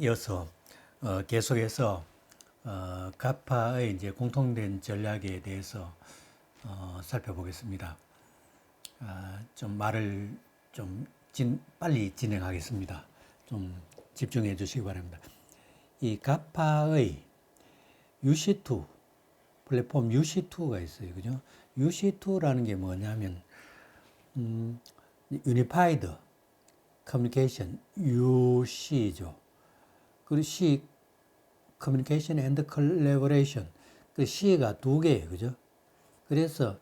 이어서 계속해서 가파의 이제 공통된 전략에 대해서 살펴보겠습니다. 좀 말을 좀 빨리 진행하겠습니다. 좀 집중해 주시기 바랍니다. 이 가파의 UC2 플랫폼 UC2가 있어요. 그죠? UC2라는 게 뭐냐면 Unified Communication UC죠. 그리고 C Communication and Collaboration 그 C가 두 개예요. 그죠? 그래서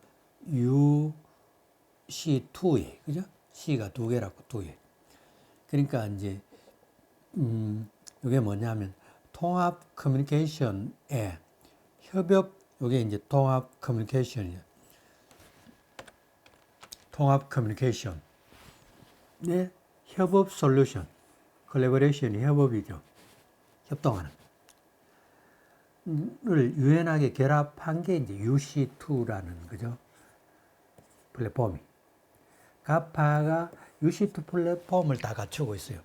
UC2에 그죠? C가 두 개라고 두 개. 그러니까 이제 이게 뭐냐면 통합 커뮤니케이션에 협업 이게 이제 통합 커뮤니케이션이에요. 통합 커뮤니케이션 네, 협업 솔루션 콜래보레이션이 협업이죠. 협동하는 를 유연하게 결합한 게 이제 UC2라는 그죠? 플랫폼이. 가파가 UC2 플랫폼을 다 갖추고 있어요.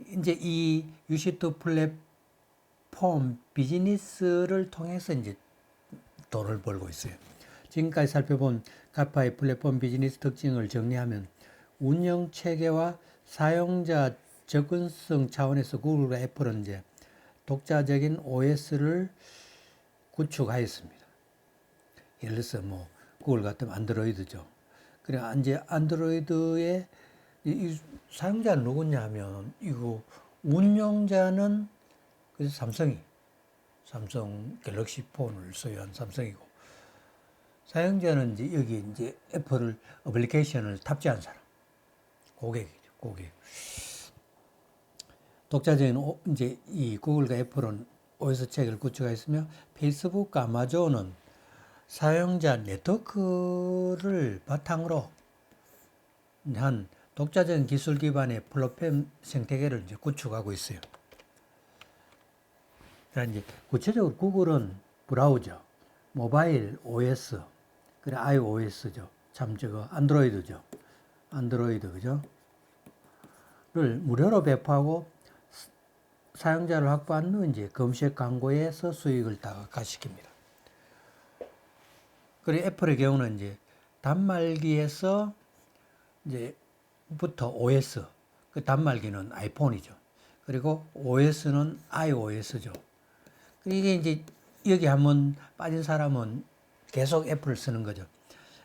이제 이 UC2 플랫폼 비즈니스를 통해서 이제 돈을 벌고 있어요. 지금까지 살펴본 가파의 플랫폼 비즈니스 특징을 정리하면 운영 체계와 사용자 접근성 차원에서 구글과 애플은 이제 독자적인 OS를 구축하였습니다. 예를 들어서 뭐 구글 같으면 안드로이드죠. 그래 이제 안드로이드의 이 사용자는 누구냐면 이거 운영자는 그래서 삼성 갤럭시 폰을 소유한 삼성이고 사용자는 이제 여기 이제 애플 어플리케이션을 탑재한 사람 고객이죠. 고객. 독자적인 이제 이 구글과 애플은 OS 체계를 구축하였으며 페이스북과 아마존은 사용자 네트워크를 바탕으로 한 독자적인 기술 기반의 플랫폼 생태계를 이제 구축하고 있어요. 그러니까 이제 구체적으로 구글은 브라우저, 모바일 OS, 그래 iOS죠. 참 저거 안드로이드죠. 안드로이드 그죠? 를 무료로 배포하고 사용자를 확보한 후 이제 검색 광고에서 수익을 다각화시킵니다. 그리고 애플의 경우는 이제 단말기에서 이제 부터 OS, 그 단말기는 아이폰이죠. 그리고 OS는 iOS죠. 이게 이제 여기 한번 빠진 사람은 계속 애플을 쓰는 거죠.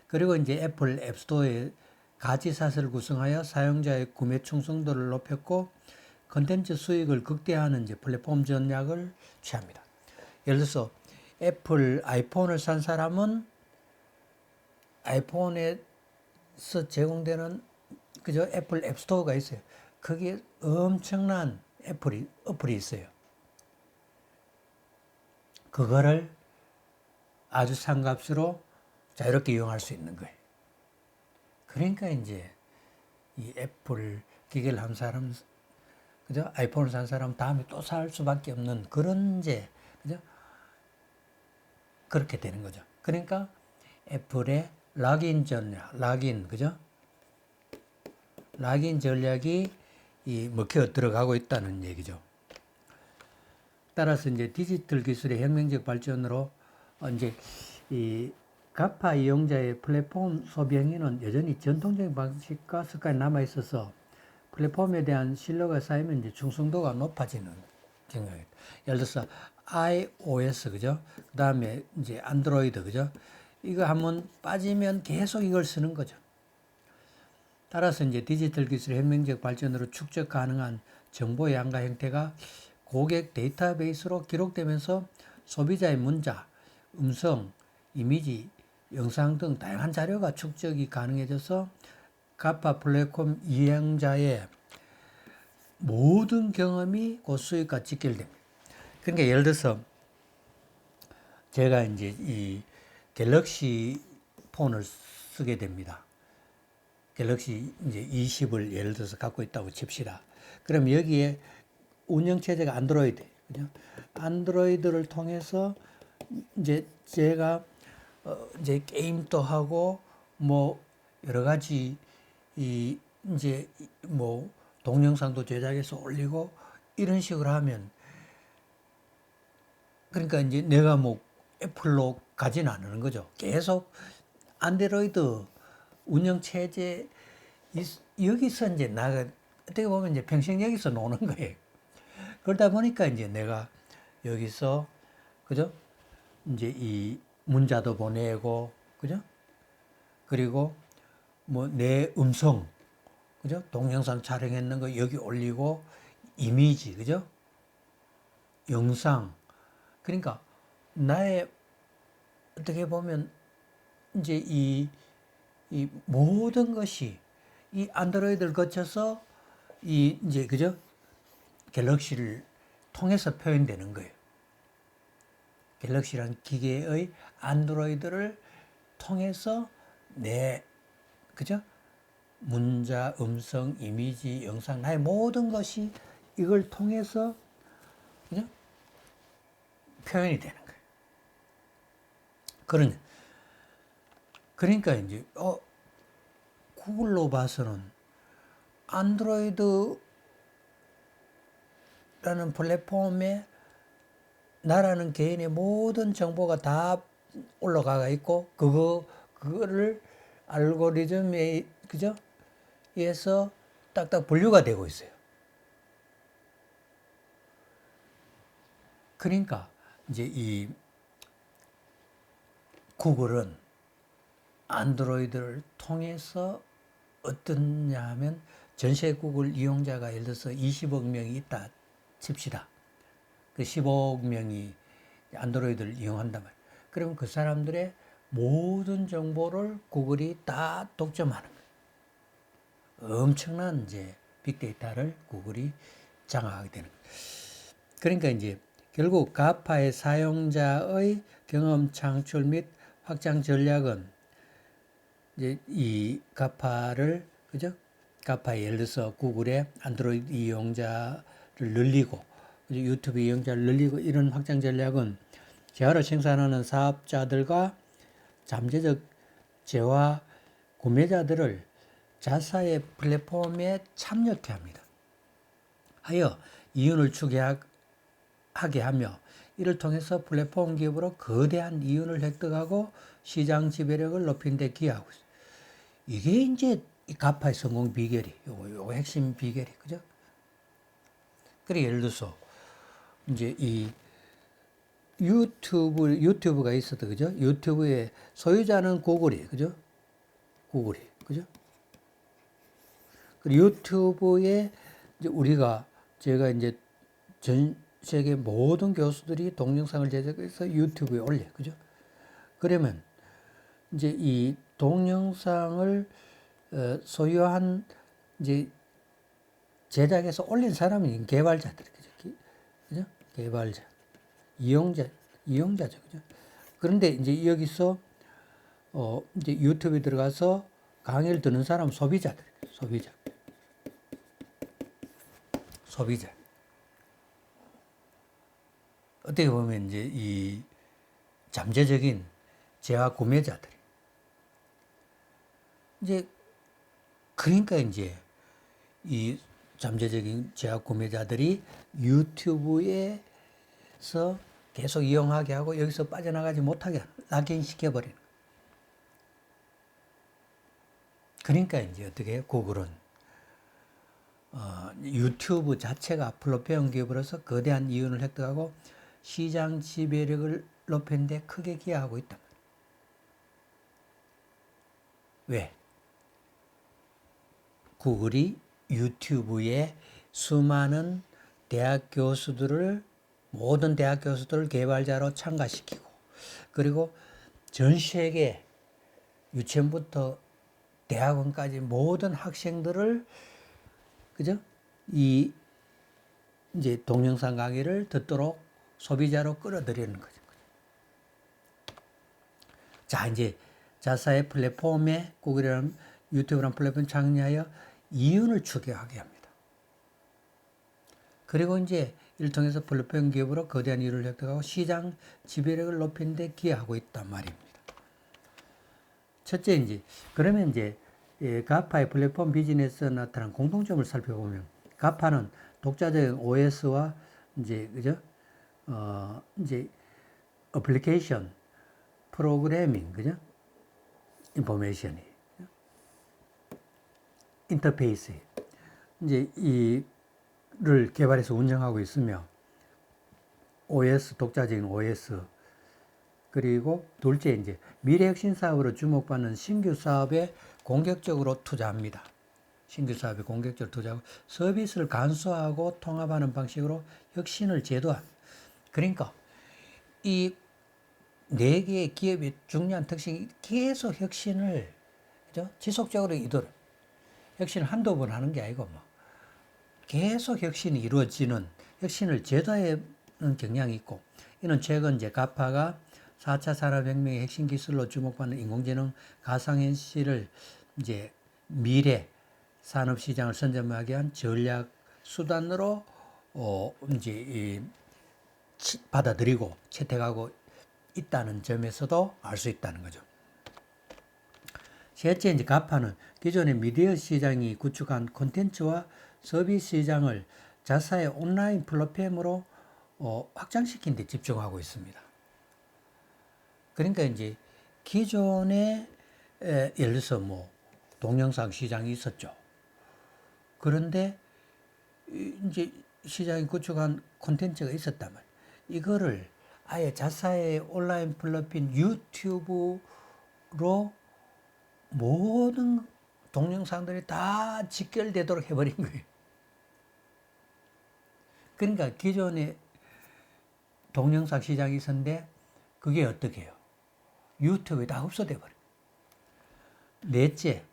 그리고 이제 애플 앱스토어에 가지사슬을 구성하여 사용자의 구매 충성도를 높였고 컨텐츠 수익을 극대화하는 이제 플랫폼 전략을 취합니다. 예를 들어서 애플 아이폰을 산 사람은 아이폰에서 제공되는 그저 애플 앱스토어가 있어요. 거기에 엄청난 어플이 있어요. 그거를 아주 싼 값으로 자유롭게 이용할 수 있는 거예요. 그러니까 이제 이 애플 기계를 한 사람, 그죠? 아이폰을 산 사람 다음에 또 살 수밖에 없는 그런 이제, 그죠? 그렇게 되는 거죠. 그러니까 애플의 락인 전략, 그죠? 락인 전략이 먹혀 들어가고 있다는 얘기죠. 따라서 이제 디지털 기술의 혁명적 발전으로 이제 이 가파 이용자의 플랫폼 소비 행위는 여전히 전통적인 방식과 습관이 남아 있어서 플랫폼에 대한 신뢰가 쌓이면 이제 충성도가 높아지는 경향이에요. 예를 들어서 iOS 그죠? 그다음에 이제 안드로이드 그죠? 이거 한번 빠지면 계속 이걸 쓰는 거죠. 따라서 이제 디지털 기술의 혁명적 발전으로 축적 가능한 정보 양과 형태가 고객 데이터베이스로 기록되면서 소비자의 문자, 음성, 이미지, 영상 등 다양한 자료가 축적이 가능해져서 가파 플랫폼 이용자의 모든 경험이 그 수익과 직결됩니다. 그러니까 예를 들어서 제가 이제 이 갤럭시 폰을 쓰게 됩니다. 갤럭시 이제 20을 예를 들어서 갖고 있다고 칩시다. 그럼 여기에 운영체제가 안드로이드, 그죠? 안드로이드를 통해서 이제 제가 이제 게임도 하고 뭐 여러 가지 이제 뭐 동영상도 제작해서 올리고 이런 식으로 하면 그러니까 이제 내가 뭐 애플로 가진 않는 거죠. 계속 안드로이드 운영 체제 여기서 이제 나가 어떻게 보면 이제 평생 여기서 노는 거예요. 그러다 보니까 이제 내가 여기서 그죠? 이제 이 문자도 보내고 그죠? 그리고 뭐 내 음성 그죠? 동영상 촬영했는 거 여기 올리고 이미지 그죠? 영상 그러니까 나의 어떻게 보면 이제 이 모든 것이 이 안드로이드를 거쳐서 이 이제 그죠? 갤럭시를 통해서 표현되는 거예요. 갤럭시란 기계의 안드로이드를 통해서 내 그죠? 문자, 음성, 이미지, 영상 나의 모든 것이 이걸 통해서 그죠? 표현이 되는 거예요. 그러니까 이제 구글로 봐서는 안드로이드라는 플랫폼에 나라는 개인의 모든 정보가 다 올라가 있고 그거를 알고리즘에 그죠? 에서 딱딱 분류가 되고 있어요. 그러니까 이제 이 구글은 안드로이드를 통해서 어떠냐 하면 전체 구글 이용자가 예를 들어서 20억 명이 있다 칩시다. 그 15억 명이 안드로이드를 이용한단 말이에요. 그러면 그 사람들의 모든 정보를 구글이 다 독점하는 거예요. 엄청난 이제 빅데이터를 구글이 장악하게 되는 거예요. 그러니까 이제 결국 가파의 사용자의 경험 창출 및 확장 전략은 이제 이 가파를 그죠? 가파의 예를 들어서 구글의 안드로이드 이용자를 늘리고 유튜브 이용자를 늘리고 이런 확장 전략은 재화를 생산하는 사업자들과 잠재적 재화 구매자들을 자사의 플랫폼에 참여케 합니다. 하여 이윤을 추구하게 하며 이를 통해서 플랫폼 기업으로 거대한 이윤을 획득하고 시장 지배력을 높이는 데 기여하고 있습니다. 이게 이제 가파의 성공 비결이 요거 핵심 비결이 그죠? 그래 예를 들어서 이제 이 유튜브가 있어도 그죠? 유튜브의 소유자는 구글이 그죠? 구글이 그죠? 그리고 유튜브에 이제 제가 이제 전 세계 모든 교수들이 동영상을 제작해서 유튜브에 올려 그죠? 그러면 이제 이 동영상을 소유한 이제 제작해서 올린 사람이 개발자들 그죠? 개발자, 이용자죠, 그죠? 그런데 이제 여기서 이제 유튜브에 들어가서 강의를 듣는 사람은 소비자. 어떻게 보면 이제 이 잠재적인 재화 구매자들이 이제 그러니까 이제 이 잠재적인 재화 구매자들이 유튜브에서 계속 이용하게 하고 여기서 빠져나가지 못하게 락인시켜버리는 거예요. 그러니까 이제 어떻게 해요? 구글은 유튜브 자체가 플랫폼 기업으로서 거대한 이윤을 획득하고 시장 지배력을 높이는 데 크게 기여하고 있다. 왜? 구글이 유튜브에 수많은 모든 대학 교수들을 개발자로 참가시키고 그리고 전 세계 유치원부터 대학원까지 모든 학생들을 그죠? 이제 동영상 강의를 듣도록 소비자로 끌어들이는 거죠. 자, 이제 자사의 플랫폼에 구글이라는 유튜브라는 플랫폼을 창리하여 이윤을 추구하게 합니다. 그리고 이제 이를 통해서 플랫폼 기업으로 거대한 이윤을 획득하고 시장 지배력을 높이는 데 기여하고 있단 말입니다. 첫째, 그러면 가파의 플랫폼 비즈니스에 나타난 공통점을 살펴보면 가파는 독자적인 OS와 이제 그죠? 이제 어플리케이션 프로그래밍 그죠? 인포메이션이 인터페이스 이제 이를 개발해서 운영하고 있으며 OS 독자적인 OS 그리고 둘째 이제 미래 혁신 사업으로 주목받는 신규 사업에 공격적으로 투자합니다. 신규 사업에 공격적으로 투자하고 서비스를 간소화하고 통합하는 방식으로 혁신을 제도합니다. 그러니까 이 네 개의 기업의 중요한 특징이 계속 혁신을 그죠? 지속적으로 이도록 혁신을 한두 번 하는 게 아니고 뭐 계속 혁신이 이루어지는 혁신을 제도하는 경향이 있고 이는 최근 이제 가파가 4차 산업혁명의 핵심 기술로 주목받는 인공지능 가상현실을 이제 미래 산업시장을 선점하게 한 전략 수단으로 이제 받아들이고 채택하고 있다는 점에서도 알 수 있다는 거죠. 셋째, 이제 가파는 기존의 미디어 시장이 구축한 콘텐츠와 서비스 시장을 자사의 온라인 플랫폼으로 확장시키는 데 집중하고 있습니다. 그러니까 이제 기존에 예를 들어서 뭐 동영상 시장이 있었죠. 그런데 이제 시장이 구축한 콘텐츠가 있었단 말이에요. 이거를 아예 자사의 온라인 플랫폼 유튜브로 모든 동영상들이 다 직결되도록 해버린 거예요. 그러니까 기존에 동영상 시장이 있었는데 그게 어떻게 해요? 유튜브에 다 흡수돼 버려요. 넷째,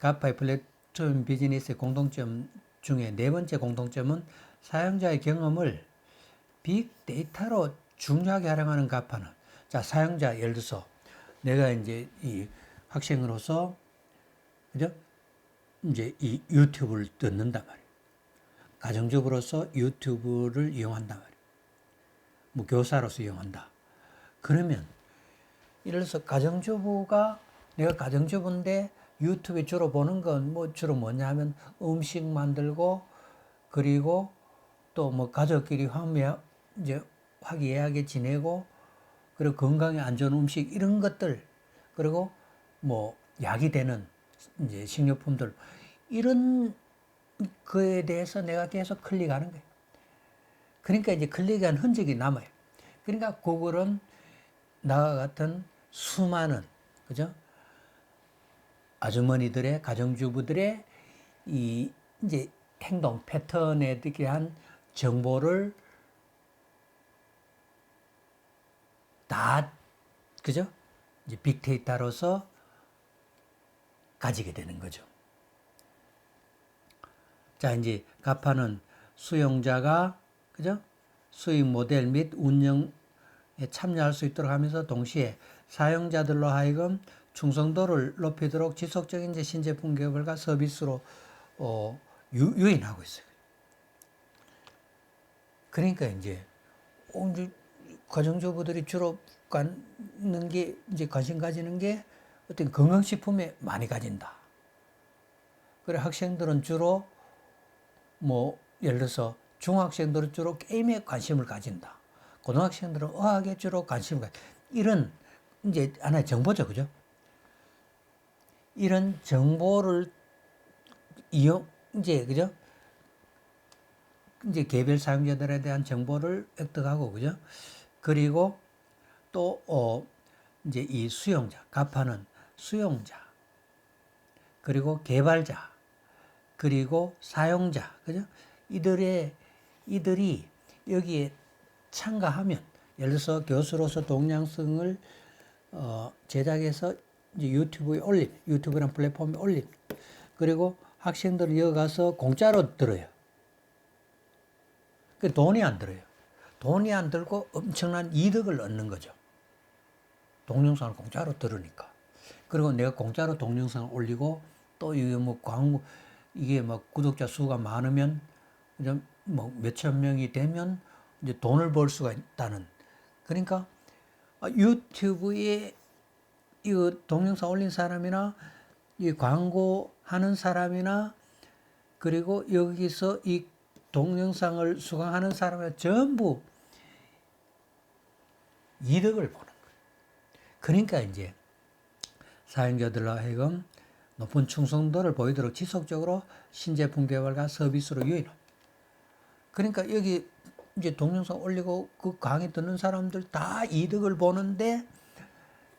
가파의 플랫폼 비즈니스의 공통점 중에 네 번째 공통점은 사용자의 경험을 빅데이터로 중요하게 활용하는 가파는 자 사용자 예를 들어서 내가 이제 이 학생으로서 그죠? 이제 이 유튜브를 듣는단 말이에요. 가정주부로서 유튜브를 이용한단 말이에요. 뭐 교사로서 이용한다. 그러면 예를 들어서 가정주부가 내가 가정주부인데 유튜브에 주로 보는 건 뭐 주로 뭐냐 하면 음식 만들고 그리고 또 뭐 가족끼리 이제 화기애애하게 지내고 그리고 건강에 안 좋은 음식 이런 것들 그리고 뭐 약이 되는 이제 식료품들 이런 거에 대해서 내가 계속 클릭하는 거예요. 그러니까 이제 클릭한 흔적이 남아요. 그러니까 구글은 나와 같은 수많은 그죠? 아주머니들의 가정주부들의 이 이제 행동 패턴에 대한 정보를 다 그죠? 이제 빅데이터로서 가지게 되는 거죠. 자, 이제 가파는 수용자가 그죠? 수익 모델 및 운영에 참여할 수 있도록 하면서 동시에 사용자들로 하여금 충성도를 높이도록 지속적인 이제 신제품 개발과 서비스로 유인하고 있어요. 그러니까 이제 가정주부들이 주로 갖는 게 이제 관심 가지는 게 어떤 건강식품에 많이 가진다. 그래 학생들은 주로 뭐 예를 들어서 중학생들은 주로 게임에 관심을 가진다. 고등학생들은 의학에 주로 관심을 가진다. 이런 이제 하나의 정보죠, 그죠? 이런 정보를 이제 그죠? 이제 개별 사용자들에 대한 정보를 획득하고 그죠? 그리고 또 이제 이 수용자, 가파는 수용자, 그리고 개발자, 그리고 사용자, 그죠? 이들이 여기에 참가하면, 예를 들어서 교수로서 동영상을 제작해서 이제 유튜브에 유튜브라는 플랫폼에 올립니다. 그리고 학생들을 이어가서 공짜로 들어요. 그 돈이 안 들어요. 돈이 안 들고 엄청난 이득을 얻는 거죠. 동영상을 공짜로 들으니까. 그리고 내가 공짜로 동영상을 올리고 또 이게 뭐 광고 이게 막 구독자 수가 많으면 이제 뭐 몇천 명이 되면 이제 돈을 벌 수가 있다는. 그러니까 유튜브에 이 동영상 올린 사람이나 이 광고하는 사람이나 그리고 여기서 이 동영상을 수강하는 사람의 전부 이득을 보는 거예요. 그러니까 이제 사용자들로 하여금 높은 충성도를 보이도록 지속적으로 신제품 개발과 서비스로 유인합니다. 그러니까 여기 이제 동영상 올리고 그 강의 듣는 사람들 다 이득을 보는데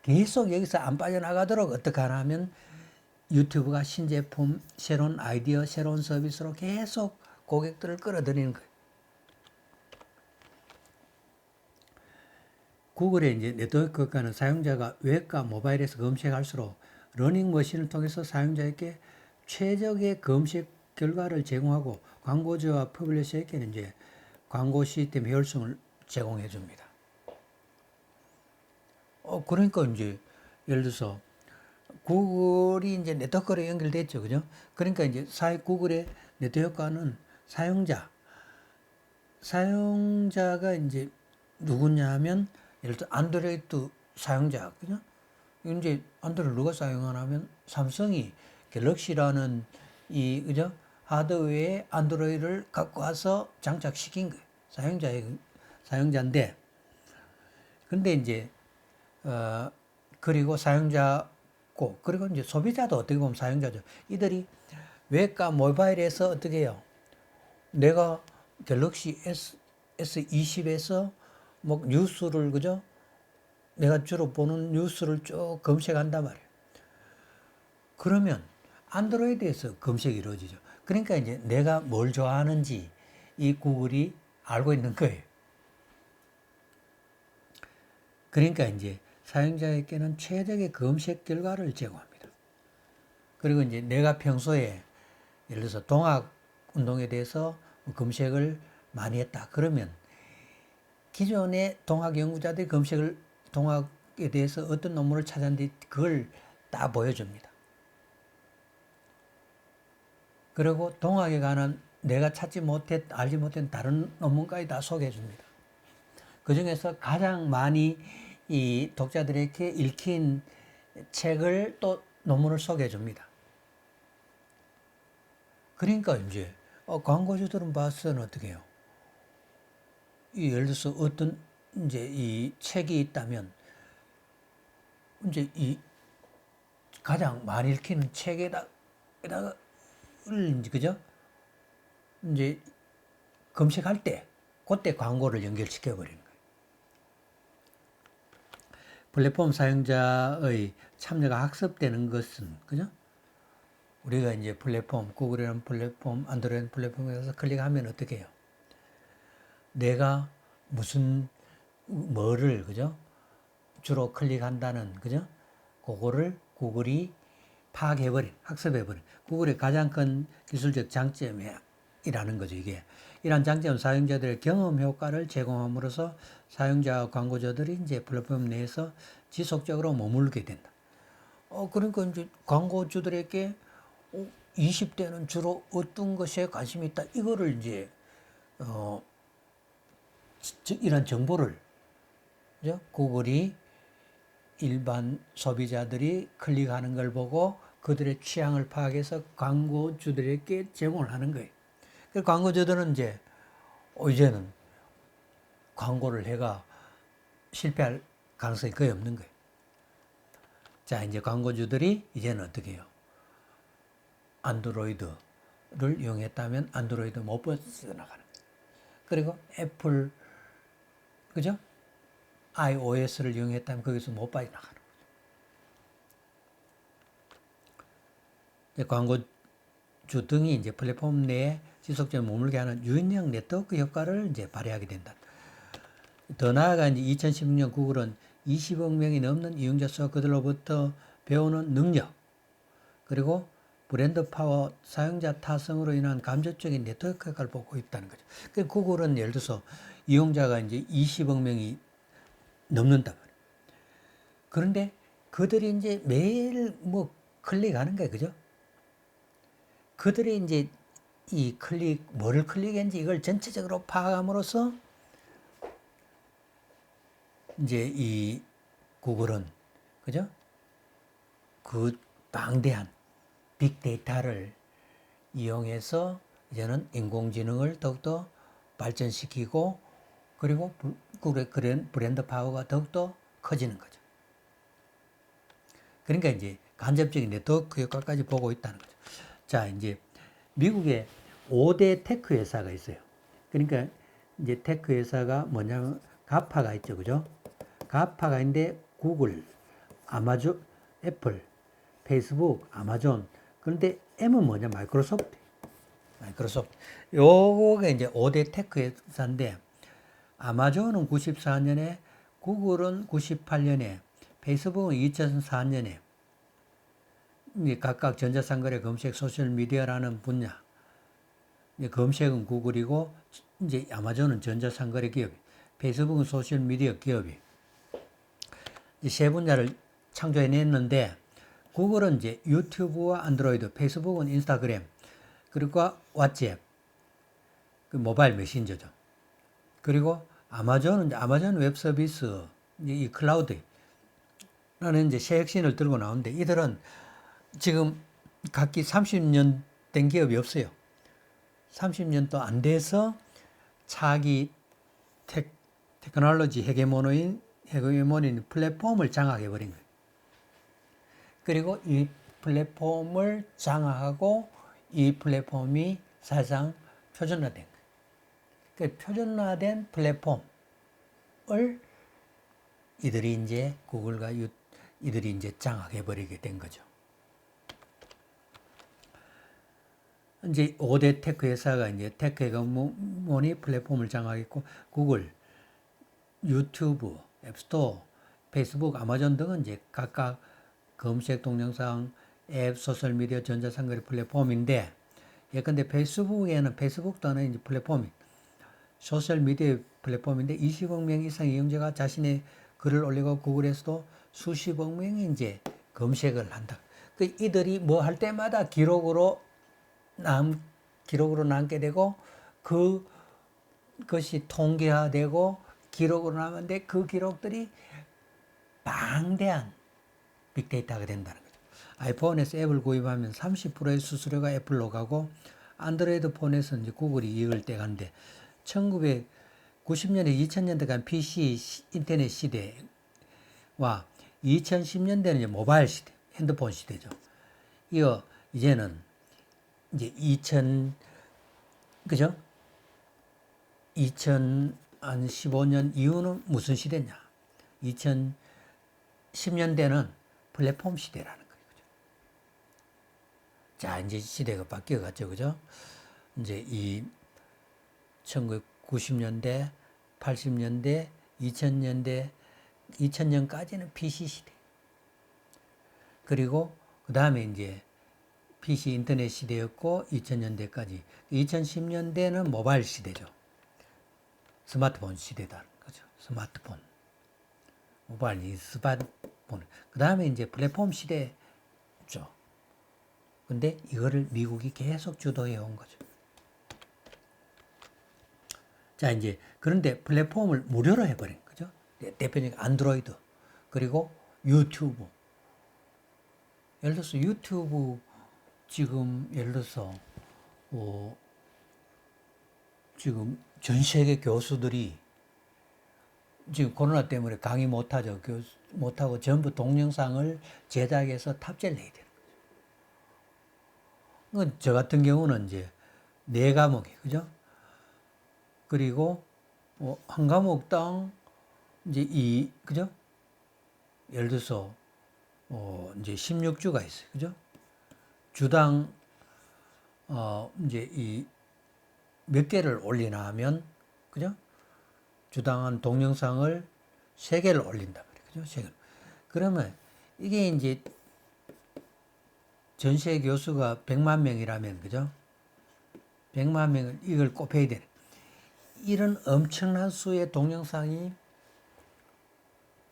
계속 여기서 안 빠져나가도록 어떻게 하냐면 유튜브가 신제품, 새로운 아이디어, 새로운 서비스로 계속 고객들을 끌어들이는 거예요. 구글의 이제 네트워크 효과는 사용자가 웹과 모바일에서 검색할수록 러닝머신을 통해서 사용자에게 최적의 검색 결과를 제공하고 광고주와 퍼블리셔에게는 이제 광고 시스템 효율성을 제공해 줍니다. 그러니까 이제 예를 들어서 구글이 이제 네트워크로 연결됐죠. 그죠? 그러니까 이제 구글의 네트워크 효과는 사용자가 이제 누구냐 하면 예를 들어 안드로이드 사용자, 그죠? 이제 안드로이드 누가 사용하냐면 삼성이 갤럭시라는 그죠? 하드웨어에 안드로이드를 갖고 와서 장착시킨 거예요. 사용자인데, 근데 이제, 그리고 그리고 이제 소비자도 어떻게 보면 사용자죠. 이들이 웹과 모바일에서 어떻게 해요? 내가 갤럭시 S20에서 뭐 뉴스를, 그죠? 내가 주로 보는 뉴스를 쭉 검색한단 말이에요. 그러면 안드로이드에서 검색이 이루어지죠. 그러니까 이제 내가 뭘 좋아하는지 이 구글이 알고 있는 거예요. 그러니까 이제 사용자에게는 최적의 검색 결과를 제공합니다. 그리고 이제 내가 평소에 예를 들어서 동학 운동에 대해서 검색을 많이 했다. 그러면 기존의 동학 연구자들이 동학에 대해서 어떤 논문을 찾았는지 그걸 다 보여줍니다. 그리고 동학에 관한 내가 알지 못한 다른 논문까지 다 소개해 줍니다. 그 중에서 가장 많이 이 독자들에게 읽힌 책을 또 논문을 소개해 줍니다. 그러니까 이제 광고주들은 봐서는 어떻게 해요? 예를 들어서 어떤 이제 이 책이 있다면 이제 이 가장 많이 읽히는 책에다가 그죠? 이제 검색할 때 그때 광고를 연결시켜 버리는 거예요. 플랫폼 사용자의 참여가 학습되는 것은 그죠? 우리가 이제 구글이라는 플랫폼, 안드로이드 플랫폼에서 클릭하면 어떻게 해요? 내가 뭐를, 그죠? 주로 클릭한다는, 그죠? 그거를 구글이 학습해버린. 구글의 가장 큰 기술적 장점이라는 거죠, 이게. 이러한 장점은 사용자들의 경험 효과를 제공함으로써 사용자와 광고주들이 이제 플랫폼 내에서 지속적으로 머물게 된다. 그러니까 이제 광고주들에게 20대는 주로 어떤 것에 관심이 있다. 이거를 이제, 이런 정보를, 그죠? 구글이 일반 소비자들이 클릭하는 걸 보고 그들의 취향을 파악해서 광고주들에게 제공을 하는 거예요. 그 광고주들은 이제는 광고를 해가 실패할 가능성이 거의 없는 거예요. 자, 이제 광고주들이 이제는 어떻게 해요? 안드로이드를 이용했다면 안드로이드 못 벗어나가는 거예요. 그리고 애플, 그죠? iOS를 이용했다면 거기서 못 빠져나가는 거죠. 광고주 등이 이제 플랫폼 내에 지속적으로 머물게 하는 유인형 네트워크 효과를 이제 발휘하게 된다. 더 나아가 이제 2016년 구글은 20억 명이 넘는 이용자 수와 그들로부터 배우는 능력, 그리고 브랜드 파워, 사용자 타성으로 인한 감정적인 네트워크 효과를 보고 있다는 거죠. 그 구글은 예를 들어서 이용자가 이제 20억 명이 넘는다 말이에요. 그런데 그들이 이제 매일 뭐 클릭하는 거예요. 그죠? 그들이 이제 뭐를 클릭했는지 이걸 전체적으로 파악함으로써 이제 이 구글은, 그죠? 그 방대한 빅데이터를 이용해서 이제는 인공지능을 더욱더 발전시키고 그리고 구글의 브랜드 파워가 더욱더 커지는 거죠. 그러니까 이제 간접적인 네트워크 효과까지 보고 있다는 거죠. 자, 이제 미국에 5대 테크 회사가 있어요. 그러니까 이제 테크 회사가 뭐냐면 가파가 있죠. 그죠? 가파가 있는데 구글, 아마존, 애플, 페이스북, 아마존. 그런데 M은 뭐냐? 마이크로소프트. 요거가 이제 5대 테크 회사인데 아마존은 94년에, 구글은 98년에, 페이스북은 2004년에 각각 전자상거래 검색 소셜미디어라는 분야, 검색은 구글이고 이제 아마존은 전자상거래 기업, 페이스북은 소셜미디어 기업이 이제 세 분야를 창조해냈는데 구글은 이제 유튜브와 안드로이드, 페이스북은 인스타그램, 그리고 왓츠앱, 그 모바일 메신저죠. 그리고 아마존은 이제 아마존 웹 서비스, 이 클라우드라는 이제 새 혁신을 들고 나오는데 이들은 지금 각기 30년 된 기업이 없어요. 30년도 안 돼서 차기 테크놀로지 헤게모니인 플랫폼을 장악해버린 거예요. 그리고 이 플랫폼을 장악하고 이 플랫폼이 사실상 표준화된 거예요. 그 표준화된 플랫폼을 이들이 이제 구글과 이들이 이제 장악해버리게 된 거죠. 이제 5대 테크 회사가 이제 테크 헤게모니 플랫폼을 장악했고 구글, 유튜브, 앱스토어, 페이스북, 아마존 등은 이제 각각 검색 동영상, 앱, 소셜미디어, 전자상거래 플랫폼인데 예컨대 페이스북도 하는 이제 플랫폼이 소셜미디어 플랫폼인데 20억 명 이상 이용자가 자신의 글을 올리고 구글에서도 수십억 명이 이제 검색을 한다. 그 이들이 뭐 할 때마다 기록으로 남게 되고 그것이 통계화되고 기록으로 남았는데 그 기록들이 방대한 빅데이터가 된다는 거죠. 아이폰에서 앱을 구입하면 30%의 수수료가 애플로 가고 안드로이드 폰에서 이제 구글이 이익을 떼가는데 1990년에 2000년대간 PC 인터넷 시대와 2010년대는 이제 모바일 시대, 핸드폰 시대죠. 이제는 이제 그죠? 2015년 이후는 무슨 시대냐? 2010년대는 플랫폼 시대라는 거예요. 그죠? 자, 이제 시대가 바뀌어갔죠. 그죠? 이제 이 1990년대, 80년대, 2000년까지는 PC 시대. 그리고 그 다음에 이제 PC 인터넷 시대였고 2000년대까지 2010년대는 모바일 시대죠. 스마트폰 시대다 거죠. 스마트폰. 모바일 스마트폰. 그 다음에 이제 플랫폼 시대죠. 근데 이거를 미국이 계속 주도해 온 거죠. 자, 이제 그런데 플랫폼을 무료로 해버린 거죠. 대표적인 안드로이드 그리고 유튜브. 예를 들어서 유튜브 지금 예를 들어서 지금 전 세계 교수들이 지금 코로나 때문에 강의 못하죠. 못하고 전부 동영상을 제작해서 탑재를 해야 되는 거죠. 저 같은 경우는 이제 4과목이 그죠? 그리고 한 과목당 이제 그죠? 예를 들어서 이제 16주가 있어요. 그죠? 주당 이제 몇 개를 올리나 하면 그죠? 주당 한 동영상을 3개를 올린다 말이에요. 그죠? 3개. 그러면 이게 이제 전 세계 교수가 100만 명이라면 그죠? 100만 명을 이걸 꼽혀야 되는 이런 엄청난 수의 동영상이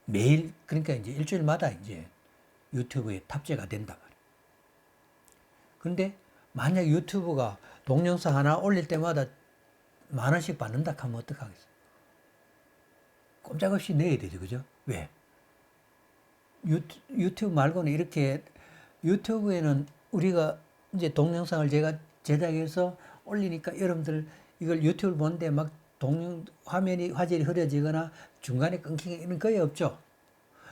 매일 그러니까 이제 일주일마다 이제 유튜브에 탑재가 된단 말이에요. 그런데 만약 유튜브가 동영상 하나 올릴 때마다 10,000원씩 받는다 하면 어떡하겠어요? 꼼짝없이 내야 되죠. 그죠? 왜? 유튜브 말고는 이렇게 유튜브에는 우리가 이제 동영상을 제가 제작해서 올리니까 여러분들 이걸 유튜브를 보는데 막 화면이 화질이 흐려지거나 중간에 끊기는 이런 거의 없죠.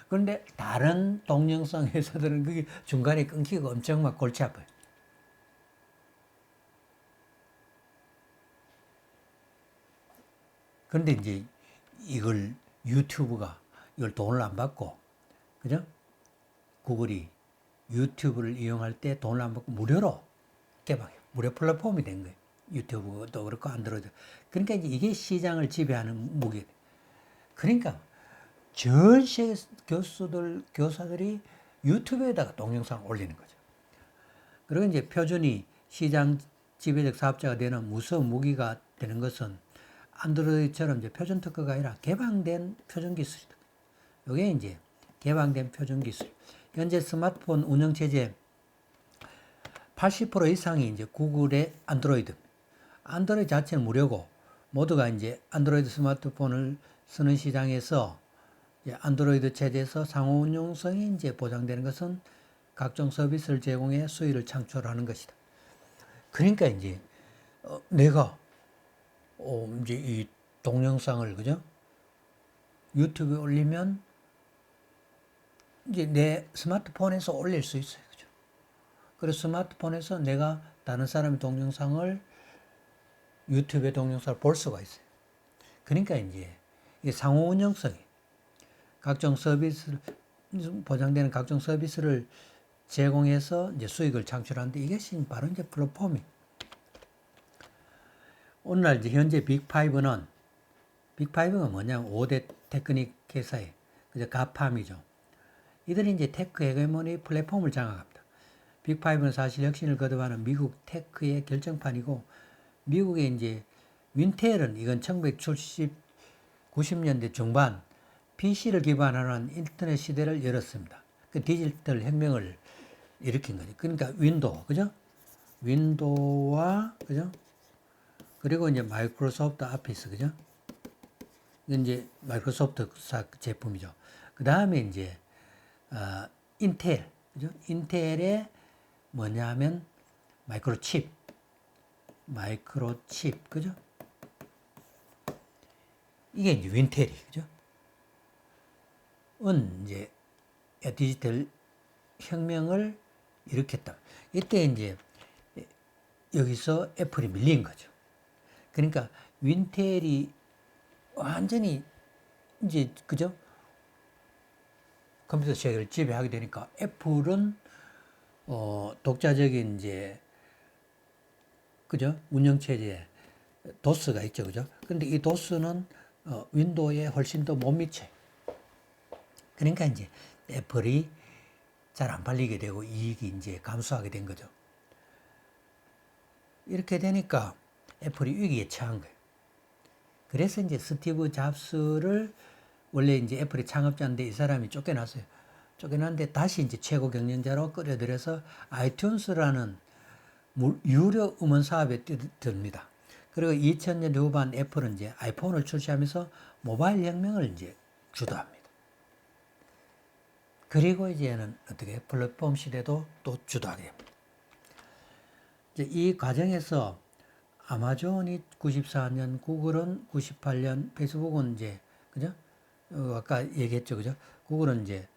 그런데 다른 동영상 회사들은 그게 중간에 끊기고 엄청 막 골치 아파요. 그런데 이제 이걸 유튜브가 이걸 돈을 안 받고, 그죠? 구글이 유튜브를 이용할 때 돈을 안 받고 무료로 개방해요. 무료 플랫폼이 된 거예요. 유튜브도 그렇고 안드로이드. 그러니까 이제 이게 시장을 지배하는 무기. 그러니까 전 세계 교사들이 유튜브에다가 동영상을 올리는 거죠. 그리고 이제 표준이 시장 지배적 사업자가 되는 무서운 무기가 되는 것은 안드로이드처럼 이제 표준 특허가 아니라 개방된 표준 기술이다. 이게 이제 개방된 표준 기술. 현재 스마트폰 운영체제 80% 이상이 이제 구글의 안드로이드. 안드로이드 자체는 무료고 모두가 이제 안드로이드 스마트폰을 쓰는 시장에서 안드로이드 체제에서 상호 운용성이 이제 보장되는 것은 각종 서비스를 제공해 수익을 창출하는 것이다. 그러니까 이제 내가 이제 이 동영상을 그죠? 유튜브에 올리면 이제 내 스마트폰에서 올릴 수 있어요. 그죠? 그래서 스마트폰에서 내가 다른 사람의 동영상을 유튜브의 동영상을 볼 수가 있어요. 그러니까 이제 이게 상호 운영성이 각종 서비스를 보장되는 각종 서비스를 제공해서 이제 수익을 창출하는데 이것이 바로 이제 플랫폼이. 오늘날 이제 현재 빅5는 빅5가 뭐냐면 5대 테크닉 회사에 그저 가팜이죠. 이들이 이제 테크 헤게모니 플랫폼을 장악합니다. 빅5는 사실 혁신을 거듭하는 미국 테크의 결정판이고 미국의 이제 윈텔은 이건 1990년대 중반 PC를 기반으로 인터넷 시대를 열었습니다. 그 디지털 혁명을 일으킨 거죠. 그러니까 윈도우, 그죠? 윈도우와, 그죠? 그리고 이제 마이크로소프트 오피스, 그죠? 이건 이제 마이크로소프트 제품이죠. 그 다음에 이제, 인텔, 그죠? 인텔의 뭐냐면 마이크로칩, 그죠? 이게 이제 윈텔이, 그죠? 은 이제 디지털 혁명을 일으켰다. 이때 이제 여기서 애플이 밀린 거죠. 그러니까 윈텔이 완전히 이제 그죠? 컴퓨터 세계를 지배하게 되니까 애플은 독자적인 이제 그죠? 운영 체제에 도스가 있죠, 그죠? 근데 이 도스는 윈도우에 훨씬 더 못 미쳐요. 그러니까 이제 애플이 잘 안 팔리게 되고 이익이 이제 감소하게 된 거죠. 이렇게 되니까 애플이 위기에 처한 거예요. 그래서 이제 스티브 잡스를 원래 이제 애플의 창업자인데 이 사람이 쫓겨났어요. 쫓겨났는데 다시 이제 최고 경영자로 끌어들여서 아이튠스라는 유료 음원 사업에 뛰어듭니다. 그리고 2000년 후반 애플은 이제 아이폰을 출시하면서 모바일 혁명을 이제 주도합니다. 그리고 이제는 어떻게 플랫폼 시대도 또 주도하게 됩니다. 이제 이 과정에서 아마존이 94년, 구글은 98년, 페이스북은 이제 그죠? 아까 얘기했죠, 그죠? 구글은 이제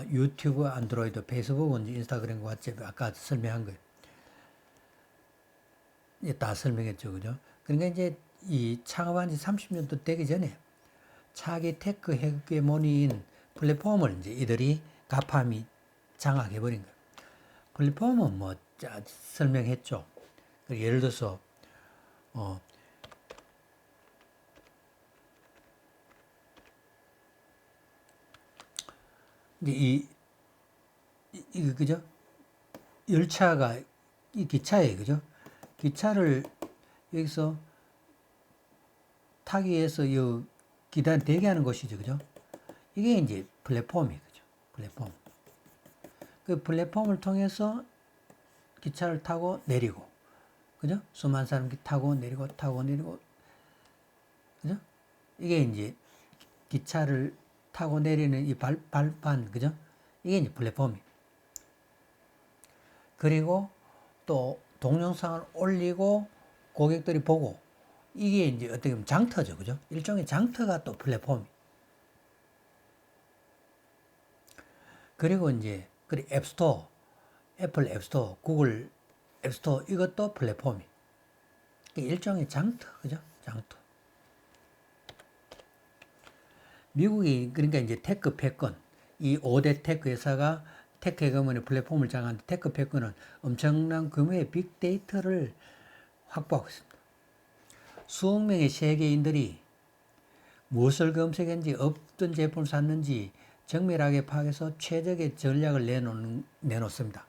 유튜브, 안드로이드, 페이스북은 이제 인스타그램과 왓츠앱 아까 설명한 거예요. 이제 다 설명했죠, 그죠? 그러니까 이제 이 창업한 지 30년도 되기 전에 차기 테크 헤게모니인 플랫폼을 이제 이들이 가팜이 장악해버린 거예요. 플랫폼은 뭐 설명했죠. 예를 들어서 이제 이 그죠? 열차가 이 기차에 그죠? 기차를 여기서 타기 위해서 이 대기하는 곳이죠, 그죠? 이게 이제 플랫폼이 그죠? 플랫폼. 그 플랫폼을 통해서 기차를 타고 내리고, 그죠? 수많은 사람이 타고 내리고, 그죠? 이게 이제 기차를 타고 내리는 이 발판, 그죠? 이게 이제 플랫폼이. 그리고 또 동영상을 올리고 고객들이 보고 이게 이제 어떻게 보면 장터죠. 그죠? 일종의 장터가 또 플랫폼이. 그리고 이제 앱스토어, 애플 앱스토어, 구글 앱스토어 이것도 플랫폼이. 일종의 장터, 그죠? 장터. 미국이 그러니까 이제 테크 패권, 이 5대 테크 회사가 테크 해거머니 플랫폼을 장악하는데 테크 패권은 엄청난 규모의 빅데이터를 확보하고 있습니다. 수억 명의 세계인들이 무엇을 검색했는지 어떤 제품을 샀는지 정밀하게 파악해서 최적의 전략을 내놓습니다.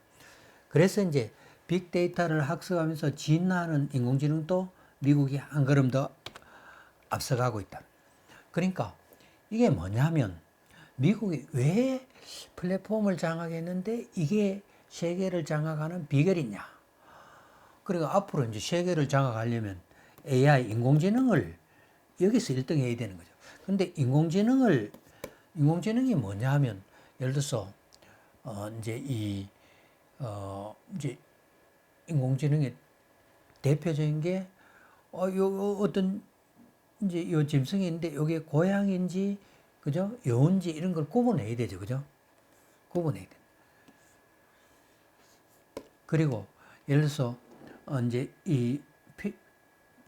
그래서 이제 빅데이터를 학습하면서 진화하는 인공지능도 미국이 한 걸음 더 앞서가고 있다. 그러니까 이게 뭐냐면 미국이 왜 플랫폼을 장악했는데 이게 세계를 장악하는 비결이냐. 그리고 앞으로 이제 세계를 장악하려면 AI, 인공지능을 여기서 1등 해야 되는 거죠. 근데 인공지능이 뭐냐 하면 예를 들어서, 이제 인공지능의 대표적인 게, 어떤, 이제 요 짐승인데 요게 고양인지, 그죠? 여운지 이런 걸 구분해야 되죠. 그죠? 구분해야 돼. 그리고 예를 들어서, 이제 이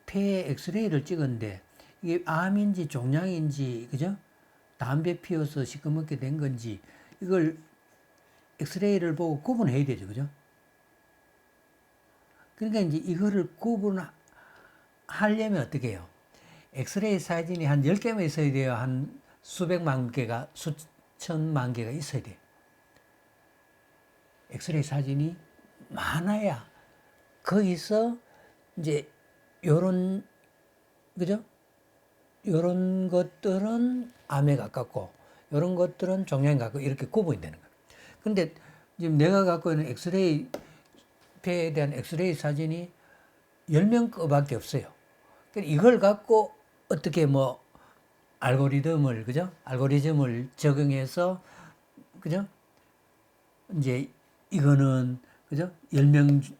폐 엑스레이를 찍었는데 이게 암인지 종양인지, 그죠? 담배 피워서 시커멓게 된 건지 이걸 엑스레이를 보고 구분해야 되죠. 그죠? 그러니까 이제 이거를 구분하려면 어떻게 해요? 엑스레이 사진이 한 10개만 있어야 돼요. 한 수백만 개가, 수천만 개가 있어야 돼요. 엑스레이 사진이 많아야 거기서 이제 요런, 그죠? 요런 것들은 암에 가깝고 요런 것들은 종양에 가깝고 이렇게 구분이 되는 거예요. 근데 지금 내가 갖고 있는 엑스레이 폐에 대한 엑스레이 사진이 10명 거밖에 없어요. 그러니까 이걸 갖고 어떻게 뭐 알고리즘을, 그죠? 알고리즘을 적용해서, 그죠? 이제 이거는, 그죠? 10명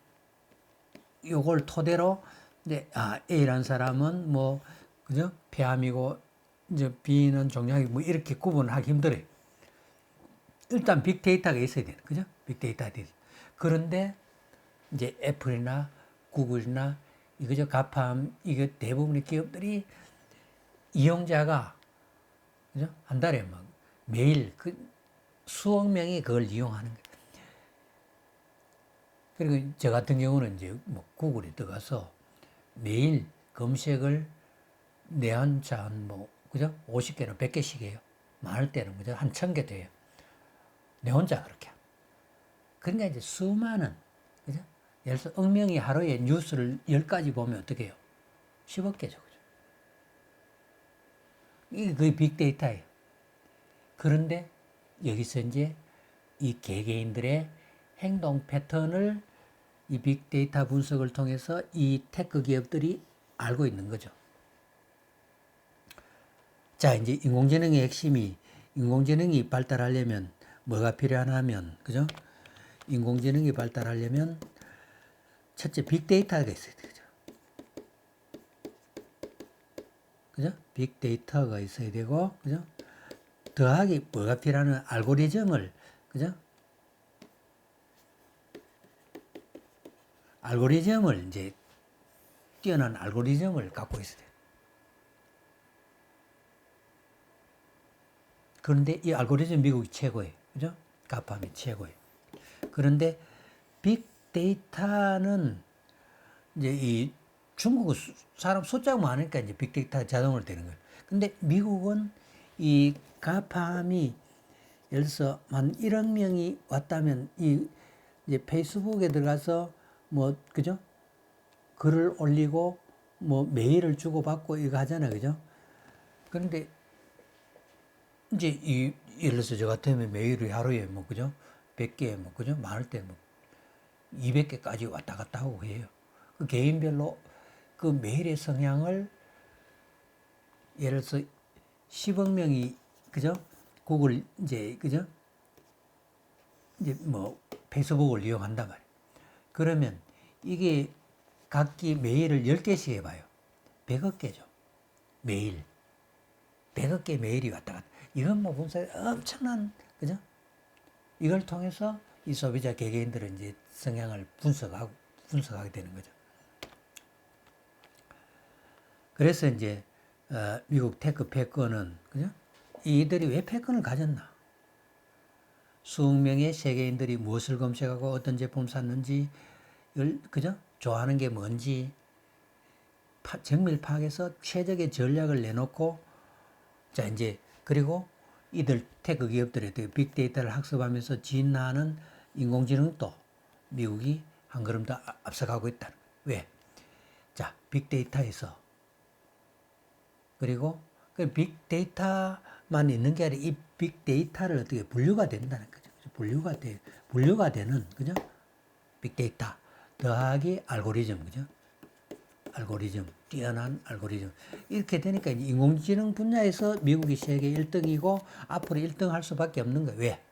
요걸 토대로 이제 A라는 사람은 뭐, 그죠? 폐암이고 이제 B는 종양이고 뭐 이렇게 구분하기 힘들어요. 일단 빅데이터가 있어야 돼요. 그죠? 빅데이터가 있어요. 그런데 이제 애플이나 구글이나 이거죠. 가팜 이거 대부분의 기업들이 이용자가, 그죠? 한 달에 막 매일 수억 명이 그걸 이용하는 거예요. 그리고 저 같은 경우는 이제 뭐 구글에 들어가서 매일 검색을 내한자 뭐, 그죠? 50개나 100개씩 해요. 많을 때는, 그죠? 한 1000개 돼요. 내 혼자 그렇게. 그러니까 이제 수많은, 그죠? 예를 들어서 억명이 하루에 뉴스를 10가지 보면 어떻게 해요? 10억 개죠. 그죠? 이게 거의 빅데이터예요. 그런데 여기서 이제 이 개개인들의 행동 패턴을 이 빅데이터 분석을 통해서 이 테크 기업들이 알고 있는 거죠. 자, 이제 인공지능이 발달하려면 뭐가 필요하냐면, 그죠? 인공지능이 발달하려면 첫째 빅데이터가 있어야 되죠. 그죠? 빅데이터가 있어야 되고, 그죠? 더하기 뭐가 필요하냐면 알고리즘을, 그죠? 알고리즘을 이제 뛰어난 알고리즘을 갖고 있어야 돼요. 그런데 이 알고리즘 미국이 최고예요. 그죠? 가팜이 최고예요. 그런데 빅데이터는 이제 이 중국 사람 숫자가 많으니까 이제 빅데이터 자동으로 되는 거예요. 근데 미국은 이 가팜이 예를 들어서 한 1억 명이 왔다면 이 이제 페이스북에 들어가서 뭐, 그죠? 글을 올리고 뭐 메일을 주고받고 이거 하잖아요. 그죠? 그런데 이제 예를 들어서 저 같으면 메일을 하루에 뭐, 그죠? 100개 뭐, 그죠? 많을 때 뭐 200개까지 왔다 갔다 하고 해요. 그 개인별로 그 메일의 성향을 예를 들어서 10억 명이, 그죠? 구글 이제, 그죠? 이제 뭐 페이스북을 이용한단 말이에요. 그러면 이게 각기 매일을 10개씩 해봐요. 100억 개죠. 매일. 100억 개 매일이 왔다 갔다. 이건 뭐 분석이 엄청난, 그죠? 이걸 통해서 이 소비자 개개인들은 이제 성향을 분석하게 되는 거죠. 그래서 이제, 미국 테크 패권은, 그죠? 이들이 왜 패권을 가졌나? 수억 명의 세계인들이 무엇을 검색하고 어떤 제품을 샀는지, 그죠? 좋아하는 게 뭔지, 정밀 파악해서 최적의 전략을 내놓고, 자, 이제, 그리고 이들 테크 기업들의 빅데이터를 학습하면서 진화하는 인공지능도 미국이 한 걸음 더 앞서가고 있다는 거예요. 왜? 자, 빅데이터에서, 그리고 그 빅데이터만 있는 게 아니라 이 빅데이터를 어떻게 분류가 된다는 거죠. 분류가 되는, 그죠? 빅데이터 더하기 알고리즘, 그죠? 알고리즘, 뛰어난 알고리즘. 이렇게 되니까 인공지능 분야에서 미국이 세계 1등이고 앞으로 1등 할 수밖에 없는 거예요. 왜?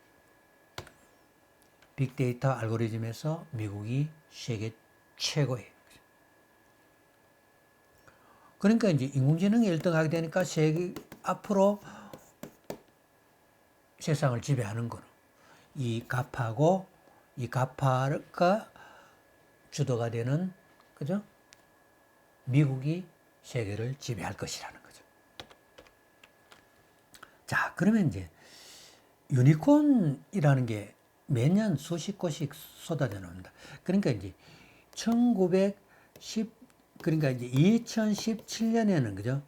빅데이터 알고리즘에서 미국이 세계 최고예요. 그러니까 이제 인공지능이 1등 하게 되니까 앞으로 세상을 지배하는 거는 이 가파가 주도가 되는, 그죠? 미국이 세계를 지배할 것이라는 거죠. 자, 그러면 이제 유니콘이라는 게 매년 수십 곳씩 쏟아져 나옵니다. 그러니까 이제 그러니까 이제 2017년에는, 그죠?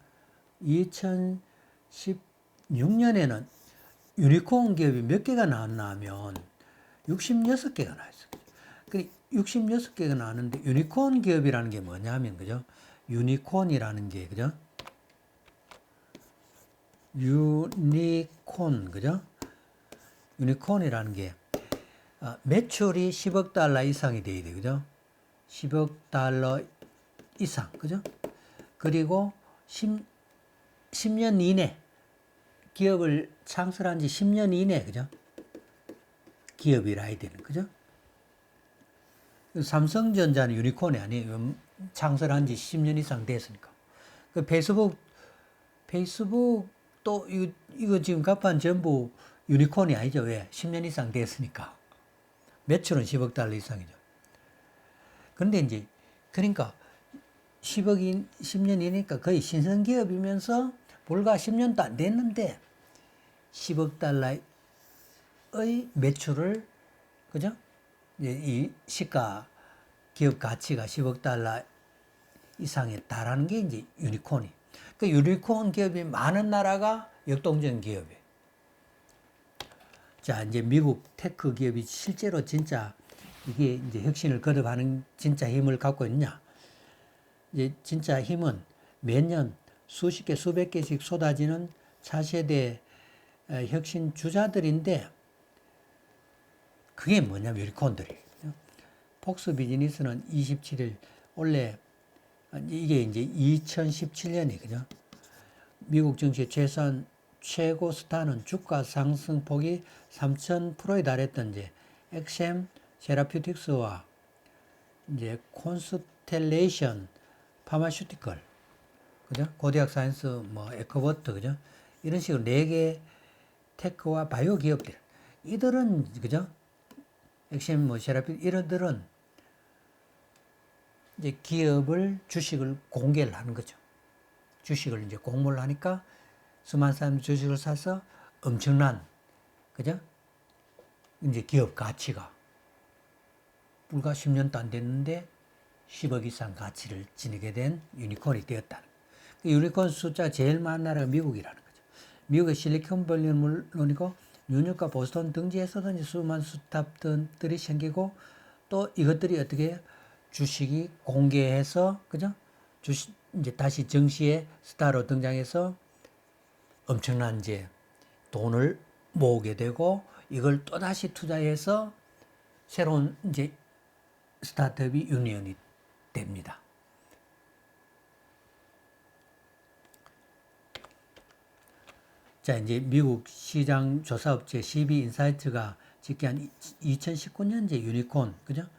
2016년에는 유니콘 기업이 몇 개가 나왔나 하면 66개가 나왔어요. 66개가 나왔는데 유니콘 기업이라는 게 뭐냐면, 그죠? 유니콘이라는 게, 그죠? 유니콘, 그죠? 유니콘이라는 게 매출이 10억 달러 이상이 돼야 돼, 그죠? 10억 달러 이상, 그죠? 그리고 10년 이내, 기업을 창설한 지 10년 이내, 그죠? 기업이라 해야 되는, 그죠? 삼성전자는 유니콘이 아니에요. 창설한 지 10년 이상 됐으니까. 그 페이스북도 이거 지금 갑판 전부 유니콘이 아니죠. 왜? 10년 이상 됐으니까. 매출은 10억 달러 이상이죠. 그런데 이제, 그러니까 10년이니까 거의 신성기업이면서 불과 10년도 안 됐는데 10억 달러의 매출을, 그죠? 이 시가 기업 가치가 10억 달러 이상에 달하는 게 이제 유니콘이. 그 유니콘 기업이 많은 나라가 역동적인 기업이에요. 자, 이제 미국 테크 기업이 실제로 진짜 이게 이제 혁신을 거듭하는 진짜 힘을 갖고 있냐? 이제 진짜 힘은 매년 수십 개, 수백 개씩 쏟아지는 차세대 혁신 주자들인데, 그게 뭐냐면 유니콘들이에요. 폭스 비즈니스는 27일, 원래 이게 이제 2017년이, 그죠? 미국 증시 최고 스타는 주가 상승폭이 3,000%에 달했던 이제 엑셈 세라퓨틱스와 이제 콘스텔레이션 파마슈티컬, 그죠? 고대학 사이언스, 뭐 에코버트, 그죠? 이런 식으로 4개 테크와 바이오 기업들, 이들은, 그죠? 엑셈, 뭐 세라퓨틱, 이들은 이제 기업을, 주식을 공개를 하는 거죠. 주식을 이제 공모를 하니까 수많은 사람들이 주식을 사서 엄청난, 그죠? 이제 기업 가치가 불과 10년도 안 됐는데 10억 이상 가치를 지니게 된 유니콘이 되었다는. 그 유니콘 숫자가 제일 많은 나라가 미국이라는 거죠. 미국의 실리콘밸리는 물론이고 뉴욕과 보스턴 등지에서도 수많은 스타트업들이 생기고, 또 이것들이 어떻게 주식이 공개해서, 그죠? 이제 다시 정시에 스타로 등장해서 엄청난 이제 돈을 모으게 되고, 이걸 또 다시 투자해서 새로운 이제 스타트업이 유니언이 됩니다. 자, 이제 미국 시장 조사업체 CB 인사이트가 집계한 2019년제 유니콘, 그죠?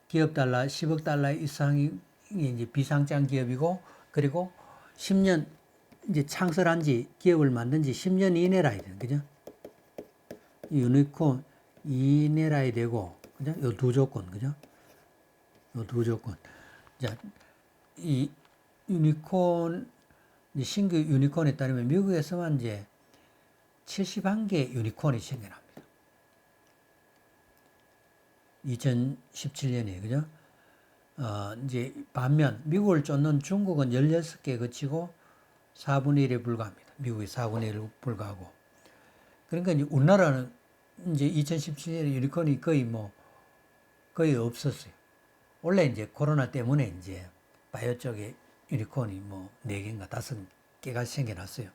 기업 달러 10억 달러 이상이 이제 비상장 기업이고, 그리고 10년 이제 창설한 지, 기업을 만든 지 10년 이내라 해야 되는, 그죠? 유니콘 이내라 해야 되고, 그죠? 요 두 조건, 그죠? 요 두 조건. 자, 이 유니콘, 신규 유니콘에 따르면 미국에서만 이제 71개 유니콘이 생겨납니다. 2017년에, 그죠? 이제 반면 미국을 쫓는 중국은 16개 그치고 4분의 1에 불과합니다. 미국이 4분의 1에 불과하고. 그러니까 이제 우리나라는 이제 2017년에 유니콘이 거의 없었어요. 원래 이제 코로나 때문에 이제 바이오 쪽에 유니콘이 4개인가 5개가 생겨났어요.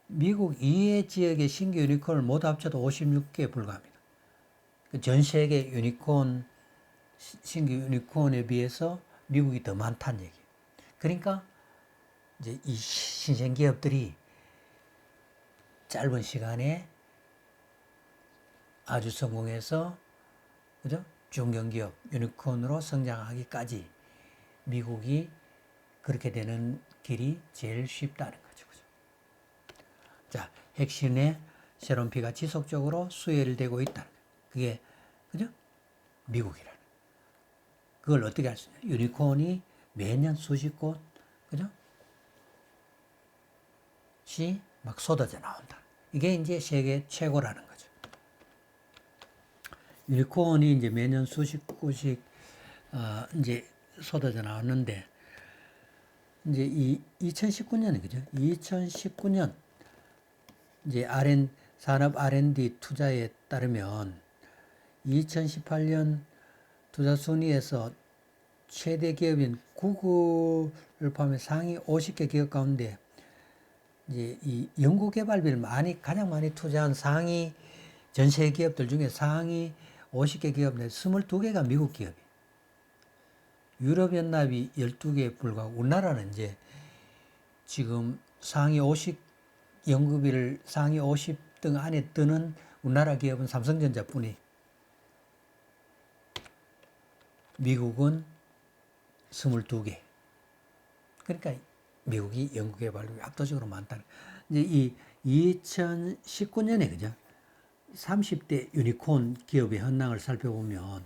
미국 이외 지역의 신규 유니콘을 모두 합쳐도 56개에 불과합니다. 전 세계 유니콘, 신규 유니콘에 비해서 미국이 더 많다는 얘기예요. 그러니까 이제 이 신생 기업들이 짧은 시간에 아주 성공해서, 그죠? 중견기업 유니콘으로 성장하기까지 미국이 그렇게 되는 길이 제일 쉽다는 거죠. 그죠? 자, 핵심의 세론피가 지속적으로 수혈되고 있다는 거예요. 그게, 그죠? 미국이라는. 그걸 어떻게 할 수 있냐? 유니콘이 매년 수십 곳, 그죠? 시 막 쏟아져 나온다. 이게 이제 세계 최고라는 거죠. 유니콘이 이제 매년 수십 곳씩, 이제 쏟아져 나왔는데, 이제 이 2019년에, 그죠? 2019년, 이제 산업 R&D 투자에 따르면 2018년 투자 순위에서 최대 기업인 구글을 포함해 상위 50개 기업 가운데 이제 이 연구개발비를 가장 많이 투자한 상위 전 세계 기업들 중에 상위 50개 기업 내 22개가 미국 기업이에요. 유럽연합이 12개에 불과하고 우리나라는 이제 지금 상위 50 연구비를 상위 50등 안에 드는 우리나라 기업은 삼성전자뿐이, 미국은 22개. 그러니까 미국이 연구개발비 압도적으로 많다는. 이제 이 2019년에, 그죠? 30대 유니콘 기업의 현황을 살펴보면,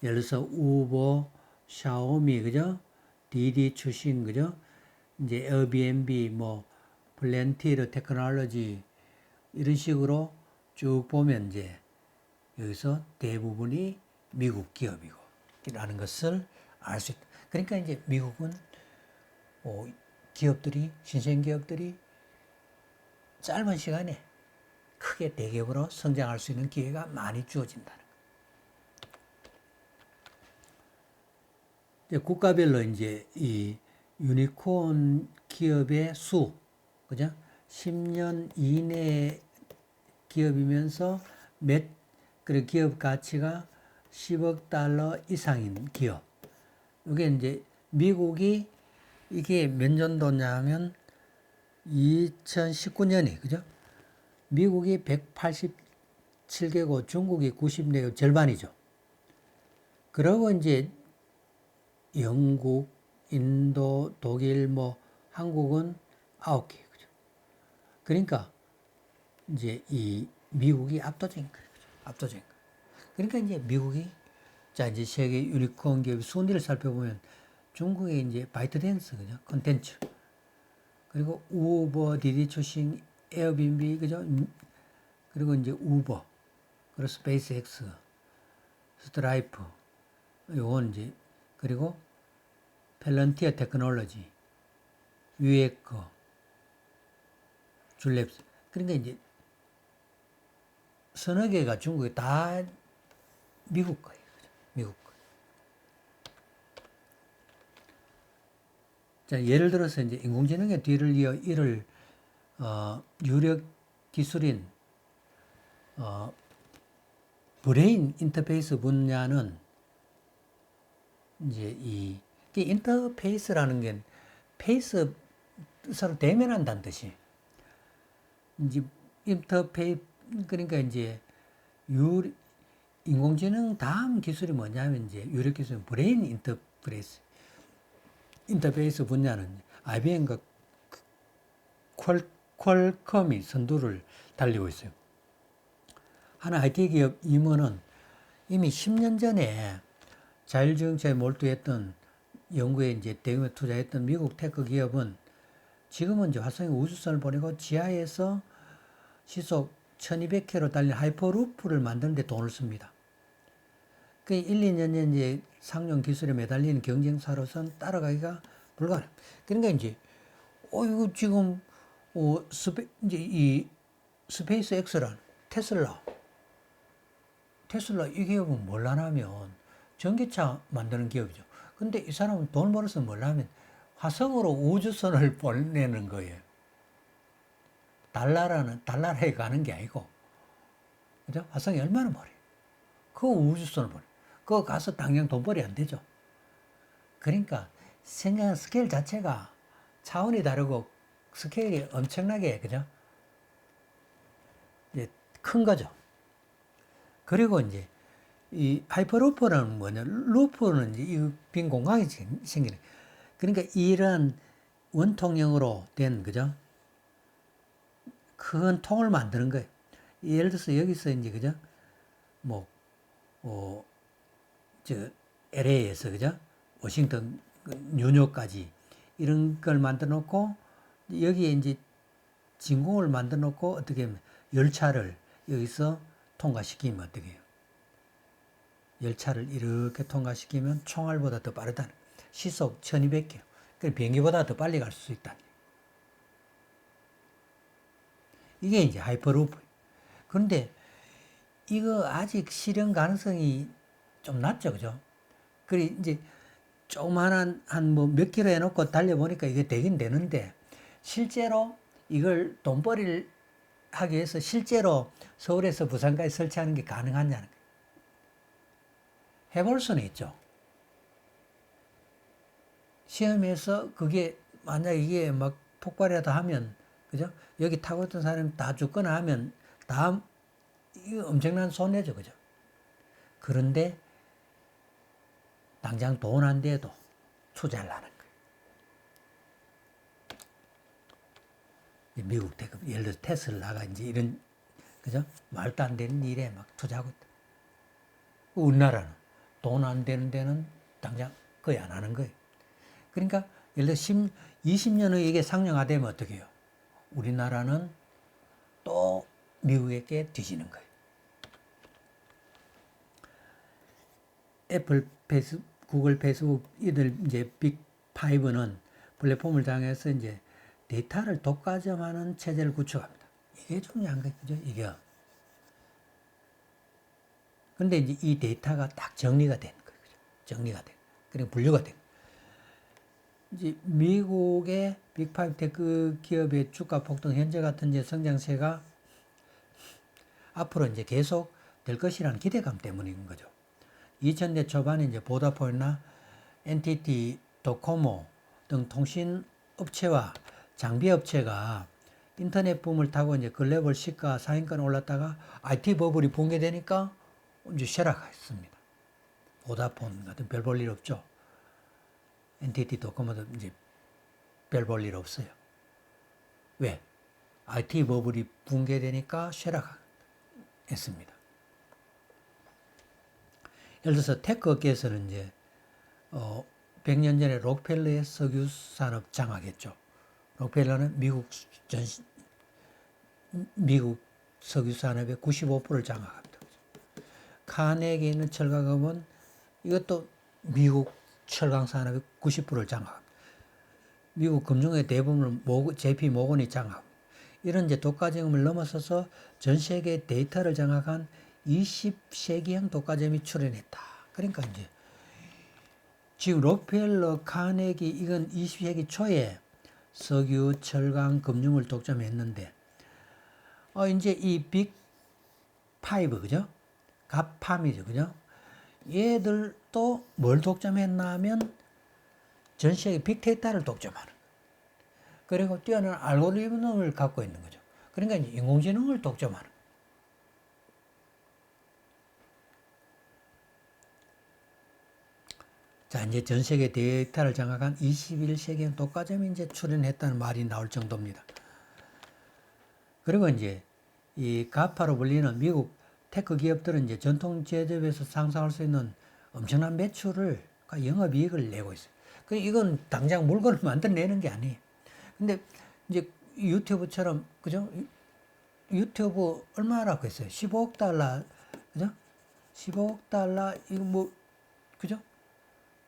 예를 들어서 우버, 샤오미, 그죠? 디디 추신, 그죠? 이제 에어비앤비, 플랜티르 테크놀로지, 이런 식으로 쭉 보면 이제 여기서 대부분이 미국 기업이고, 라는 것을 알 수 있다. 그러니까 이제 미국은 신생 기업들이 짧은 시간에 크게 대기업으로 성장할 수 있는 기회가 많이 주어진다는 거예요. 국가별로 이제 이 유니콘 기업의 수, 그죠? 10년 이내 기업이면서 그리고 기업 가치가 10억 달러 이상인 기업. 이게 이제 미국이 이게 몇 년도냐 하면 2019년에, 그죠? 미국이 187개고 중국이 94개, 절반이죠. 그리고 이제 영국, 인도, 독일, 한국은 9개, 그죠? 그러니까 이제 이 미국이 압도적인 거예요. 그죠? 압도적인 거예요. 그러니까 이제 미국이, 자, 이제 세계 유니콘 기업 순위를 살펴보면 중국의 이제 바이트댄스, 그죠? 콘텐츠. 그리고 우버, 디디추싱, 에어비앤비, 그죠? 그리고 이제 우버, 그리고 스페이스X, 스트라이프, 요건 이제, 그리고 펠런티어 테크놀로지, 유에커, 줄랩스. 그러니까 이제 서너 개가 중국에 다 미국 거예요. 그죠? 미국 거. 자, 예를 들어서 이제 인공지능의 뒤를 이어 이를 유력 기술인 브레인 인터페이스 분야는 이제 이 인터페이스라는 게 페이스 서로 대면한다는 뜻이. 이제 인터페이 그러니까 이제 인공지능 다음 기술이 뭐냐면 이제 유력 기술은 브레인 인터페이스 분야는 IBM과 퀄컴이 선두를 달리고 있어요. 하나 IT 기업 임원은 이미 10년 전에 자율주행차에 몰두했던 연구에 이제 대규모 투자했던 미국 테크 기업은 지금은 이제 화성에 우주선을 보내고 지하에서 시속 1200km 달리는 하이퍼루프를 만드는데 돈을 씁니다. 그 1, 2년 전 이제 상용 기술에 매달리는 경쟁사로선 따라가기가 불가능. 그러니까 이제 이거 지금 이제 이 스페이스 X란 테슬라 이 기업은 뭘 하냐면 전기차 만드는 기업이죠. 근데 이 사람은 돈 벌어서 뭘 하면 화성으로 우주선을 보내는 거예요. 달나라에 가는 게 아니고, 그죠? 화성이 얼마나 멀어요. 그 우주선을 보내. 그거 가서 당장 돈벌이 안 되죠. 그러니까 생각하는 스케일 자체가 차원이 다르고 스케일이 엄청나게, 그죠? 이제 큰 거죠. 그리고 이제 이 하이퍼루프는 뭐냐? 루프는 이제 이 빈 공간이 생기는. 그러니까 이런 원통형으로 된, 그죠? 큰 통을 만드는 거예요. 예를 들어서 여기서 이제, 그죠? 뭐, LA에서, 그죠? 워싱턴, 뉴욕까지 이런 걸 만들어 놓고 여기에 이제 진공을 만들어 놓고 어떻게 하면 열차를 여기서 통과시키면 어떻게 해요? 열차를 이렇게 통과시키면 총알보다 더 빠르다는 시속 1200km. 그 비행기보다 더 빨리 갈 수 있다. 이게 이제 하이퍼루프. 그런데 이거 아직 실현 가능성이 좀 낮죠, 그죠? 그래 이제 조그만한 한 뭐 몇 킬로 해놓고 달려보니까 이게 되긴 되는데 실제로 이걸 돈벌이를 하기 위해서 실제로 서울에서 부산까지 설치하는 게 가능하냐는 거예요. 해볼 수는 있죠. 시험에서 그게 만약 이게 막 폭발이라도 하면, 그죠? 여기 타고 있던 사람이 다 죽거나 하면 다음 이거 엄청난 손해죠, 그죠? 그런데 당장 돈 안 돼도 투자를 하는 거예요. 미국 대급, 예를 들어 테슬라가 이제 이런, 그죠? 말도 안 되는 일에 막 투자하고 있다. 우리나라는 돈 안 되는 데는 당장 거의 안 하는 거예요. 그러니까 예를 들어 20년 후에 이게 상용화되면 어떻게 해요? 우리나라는 또 미국에게 뒤지는 거예요. 애플, 구글, 페이스북 이들 이제 빅5는 플랫폼을 장해서 이제 데이터를 독과점하는 체제를 구축합니다. 이게 중요한 거죠, 이게. 근데 이제 이 데이터가 딱 정리가 되는 거예요. 정리가 돼. 그리고 분류가 돼. 이제 미국의 빅5 테크 기업의 주가 폭등 현재 같은 이제 성장세가 앞으로 이제 계속 될 것이라는 기대감 때문인 거죠. 2000년 초반에 이제 보다폰이나 NTT 도코모 등 통신 업체와 장비 업체가 인터넷 붐을 타고 이제 글로벌 시가 상위권에 올랐다가 IT 버블이 붕괴되니까 이제 쇠락했습니다. 보다폰 같은 별 볼 일 없죠. NTT 도코모도 이제 별 볼 일 없어요. 왜? IT 버블이 붕괴되니까 쇠락했습니다. 예를 들어서 테크 업계에서는 이제 100년 전에 록펠러의 석유 산업 장악했죠. 록펠러는 미국 석유 산업의 95%를 장악합니다. 카네기에 있는 철강업은 이것도 미국 철강 산업의 90%를 장악합니다. 미국 금융의 대부분을 JP 모건이 장악합니다. 이런 이제 독과점을 넘어서서 전 세계 데이터를 장악한 20세기형 독과점이 출현했다. 그러니까 이제 지금 록펠러, 카네기 이건 20세기 초에 석유, 철강, 금융을 독점했는데 이제 이 빅5 그죠? 갑팜이죠, 그죠? 얘들도 뭘 독점했나 하면 전 세계 빅데이터를 독점하는. 그리고 뛰어난 알고리즘을 갖고 있는 거죠. 그러니까 이제 인공지능을 독점하는. 자, 이제 전 세계 데이터를 장악한 21세기의 독과점이 이제 출현했다는 말이 나올 정도입니다. 그리고 이제 이 가파로 불리는 미국 테크 기업들은 이제 전통 제조업에서 상상할 수 있는 엄청난 매출을, 영업이익을 내고 있어요. 이건 당장 물건을 만들어내는 게 아니에요. 근데 이제 유튜브처럼, 그죠? 유튜브 얼마라고 했어요? 15억 달러, 그죠? 15억 달러, 이거 뭐, 그죠?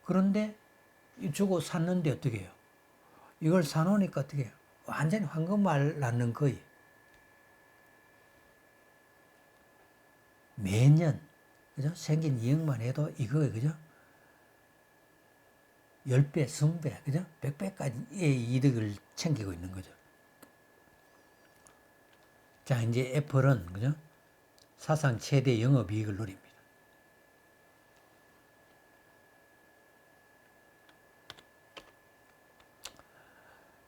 그런데 주고 샀는데 어떻게 해요? 이걸 사놓으니까 어떻게 해요? 완전히 황금알 낳는 거예요. 매년, 그죠? 생긴 이익만 해도 이거에, 그죠? 10배, 20배, 그죠? 100배까지의 이득을 챙기고 있는 거죠. 자, 이제 애플은, 그죠? 사상 최대 영업이익을 누립니다.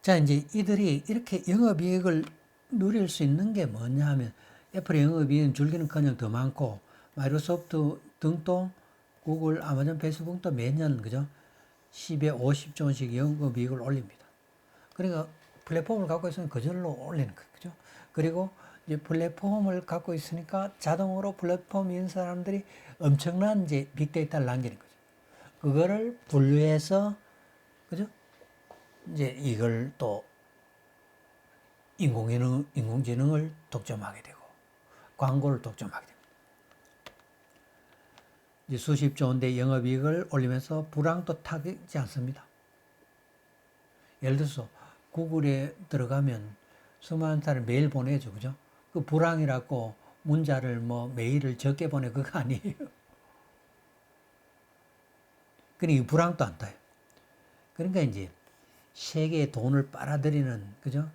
자, 이제 이들이 이렇게 영업이익을 누릴 수 있는 게 뭐냐 하면, 애플의 영업이익은 줄기는커녕 더 많고, 마이크로소프트 등도 구글, 아마존, 페이스북도 매년, 그죠? 10에 50조 원씩 영업이익을 올립니다. 그러니까 플랫폼을 갖고 있으면 그절로 올리는 거예요. 그죠? 그리고 이제 플랫폼을 갖고 있으니까 자동으로 플랫폼 있는 사람들이 엄청난 이제 빅데이터를 남기는 거죠. 그거를 분류해서, 그죠? 이제 이걸 또 인공지능을 독점하게 되고, 광고를 독점하게 됩니다. 이제 수십조 원대 영업이익을 올리면서 불황도 타지 않습니다. 예를 들어서 구글에 들어가면 수많은 사람을 메일 보내죠. 그죠? 그 불황이라고 문자를 뭐 메일을 적게 보내 그거 아니에요. 그러니까 이 불황도 안 타요. 그러니까 이제 세계의 돈을 빨아들이는, 그죠?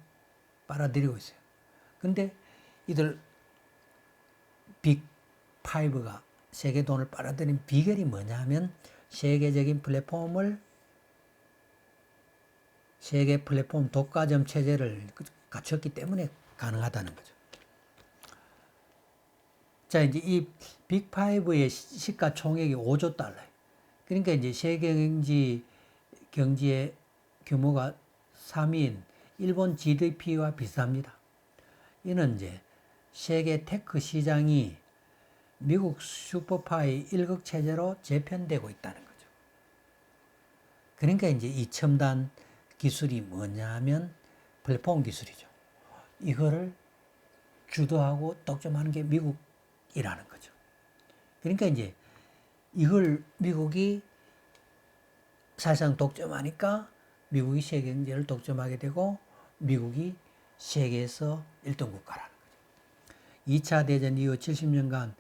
빨아들이고 있어요. 근데 이들 빅5가 세계 돈을 빨아들인 비결이 뭐냐 하면 세계적인 플랫폼을, 세계 플랫폼 독과점 체제를 갖췄기 때문에 가능하다는 거죠. 자, 이제 이 빅5의 시가총액이 5조 달러예요. 그러니까 이제 세계 경제의 규모가 3위인 일본 GDP와 비슷합니다. 이는 이제 세계 테크 시장이 미국 슈퍼파이 1극 체제로 재편되고 있다는 거죠. 그러니까 이제 이 첨단 기술이 뭐냐 하면 플랫폼 기술이죠. 이거를 주도하고 독점하는 게 미국이라는 거죠. 그러니까 이제 이걸 미국이 사실상 독점하니까 미국이 세계 경제를 독점하게 되고 미국이 세계에서 1등 국가라는 거죠. 2차 대전 이후 70년간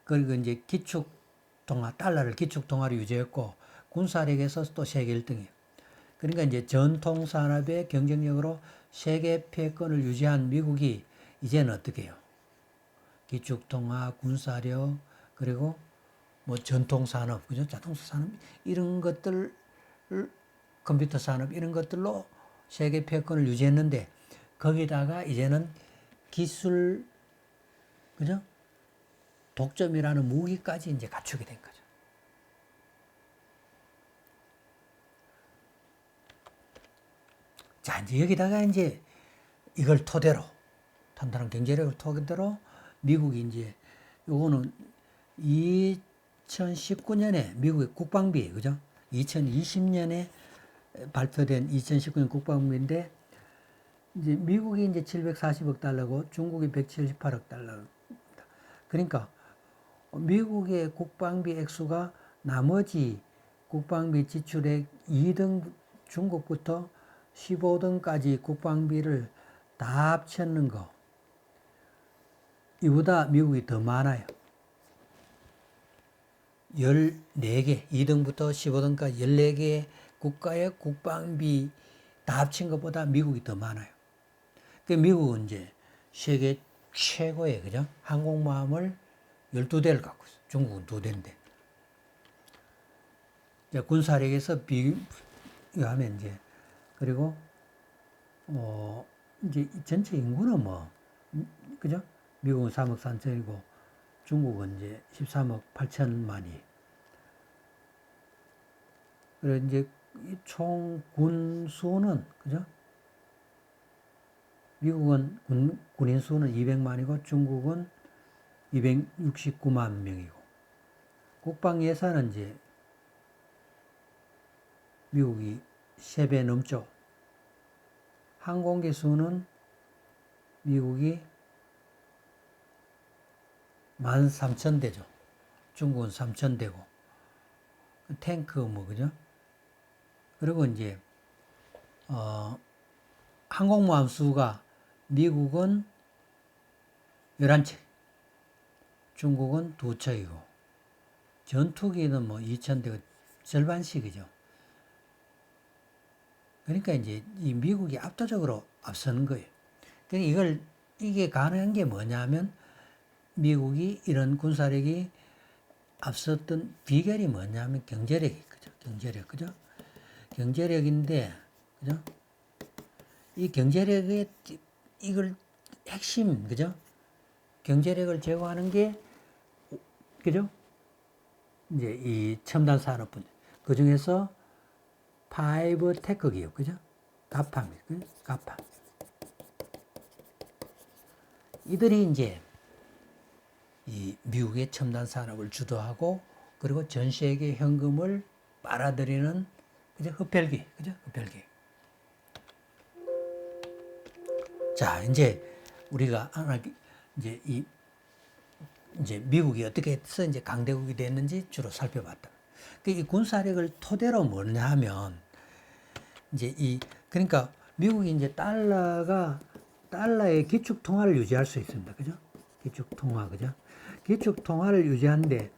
그리고 이제 기축통화, 달러를 기축통화로 유지했고 군사력에서 또 세계 1등이에요. 그러니까 이제 전통산업의 경쟁력으로 세계 패권을 유지한 미국이 이제는 어떻게 해요? 기축통화, 군사력, 그리고 뭐 전통산업, 그죠? 자동차 산업, 이런 것들, 컴퓨터 산업, 이런 것들로 세계 패권을 유지했는데, 거기다가 이제는 기술, 그죠? 독점이라는 무기까지 이제 갖추게 된 거죠. 자, 이제 여기다가 이제 이걸 토대로, 탄탄한 경제력을 토대로 미국이 이제, 요거는 2019년에 미국의 국방비, 그죠? 2020년에 발표된 2019년 국방비인데, 이제 미국이 이제 740억 달러고 중국이 178억 달러입니다. 그러니까 미국의 국방비 액수가 나머지 국방비 지출액 2등 중국부터 15등까지 국방비를 다 합쳤는 거, 이보다 미국이 더 많아요. 14개, 2등부터 15등까지 14개 국가의 국방비 다 합친 것보다 미국이 더 많아요. 그 미국은 이제 세계 최고의, 그죠? 항공모함을 12대를 갖고 있어요. 중국은 2대인데. 이제 군사력에서 비교하면 이제, 그리고, 이제 전체 인구는 뭐, 그죠? 미국은 3억 3천이고, 중국은 이제 13억 8천만이. 그리고 이제 총 군 수는 그죠? 미국은 군인 수는 200만이고 중국은 269만 명이고 국방 예산은 이제 미국이 3배 넘죠. 항공기 수는 미국이 13,000대죠. 중국은 3,000대고 탱크 뭐 그죠? 그리고 이제 항공모함 수가 미국은 11척, 중국은 2척이고 전투기는 뭐 2,000대고 절반씩이죠. 그러니까 이제 이 미국이 압도적으로 앞서는 거예요. 그러니까 이게 가능한 게 뭐냐면 미국이 이런 군사력이 앞섰던 비결이 뭐냐면 경제력이 그죠? 경제력 그죠? 경제력인데 그죠? 이 경제력의 이걸 핵심 그죠? 경제력을 제고하는 게 그죠? 이제 이 첨단 산업분 그 중에서 파이브 테크 기업 그죠? 가파입니다. 그죠? 가파. 이들이 이제 이 미국의 첨단 산업을 주도하고 그리고 전 세계 현금을 빨아들이는 그죠? 흡혈귀 그죠? 흡혈귀. 자, 이제 우리가 하나 이제 이제 미국이 어떻게 해서 이제 강대국이 됐는지 주로 살펴봤다. 이 군사력을 토대로 뭐냐 하면 이제 그러니까 미국이 이제 달러의 기축 통화를 유지할 수 있습니다. 그죠? 기축 통화 그죠? 기축 통화를 유지하는데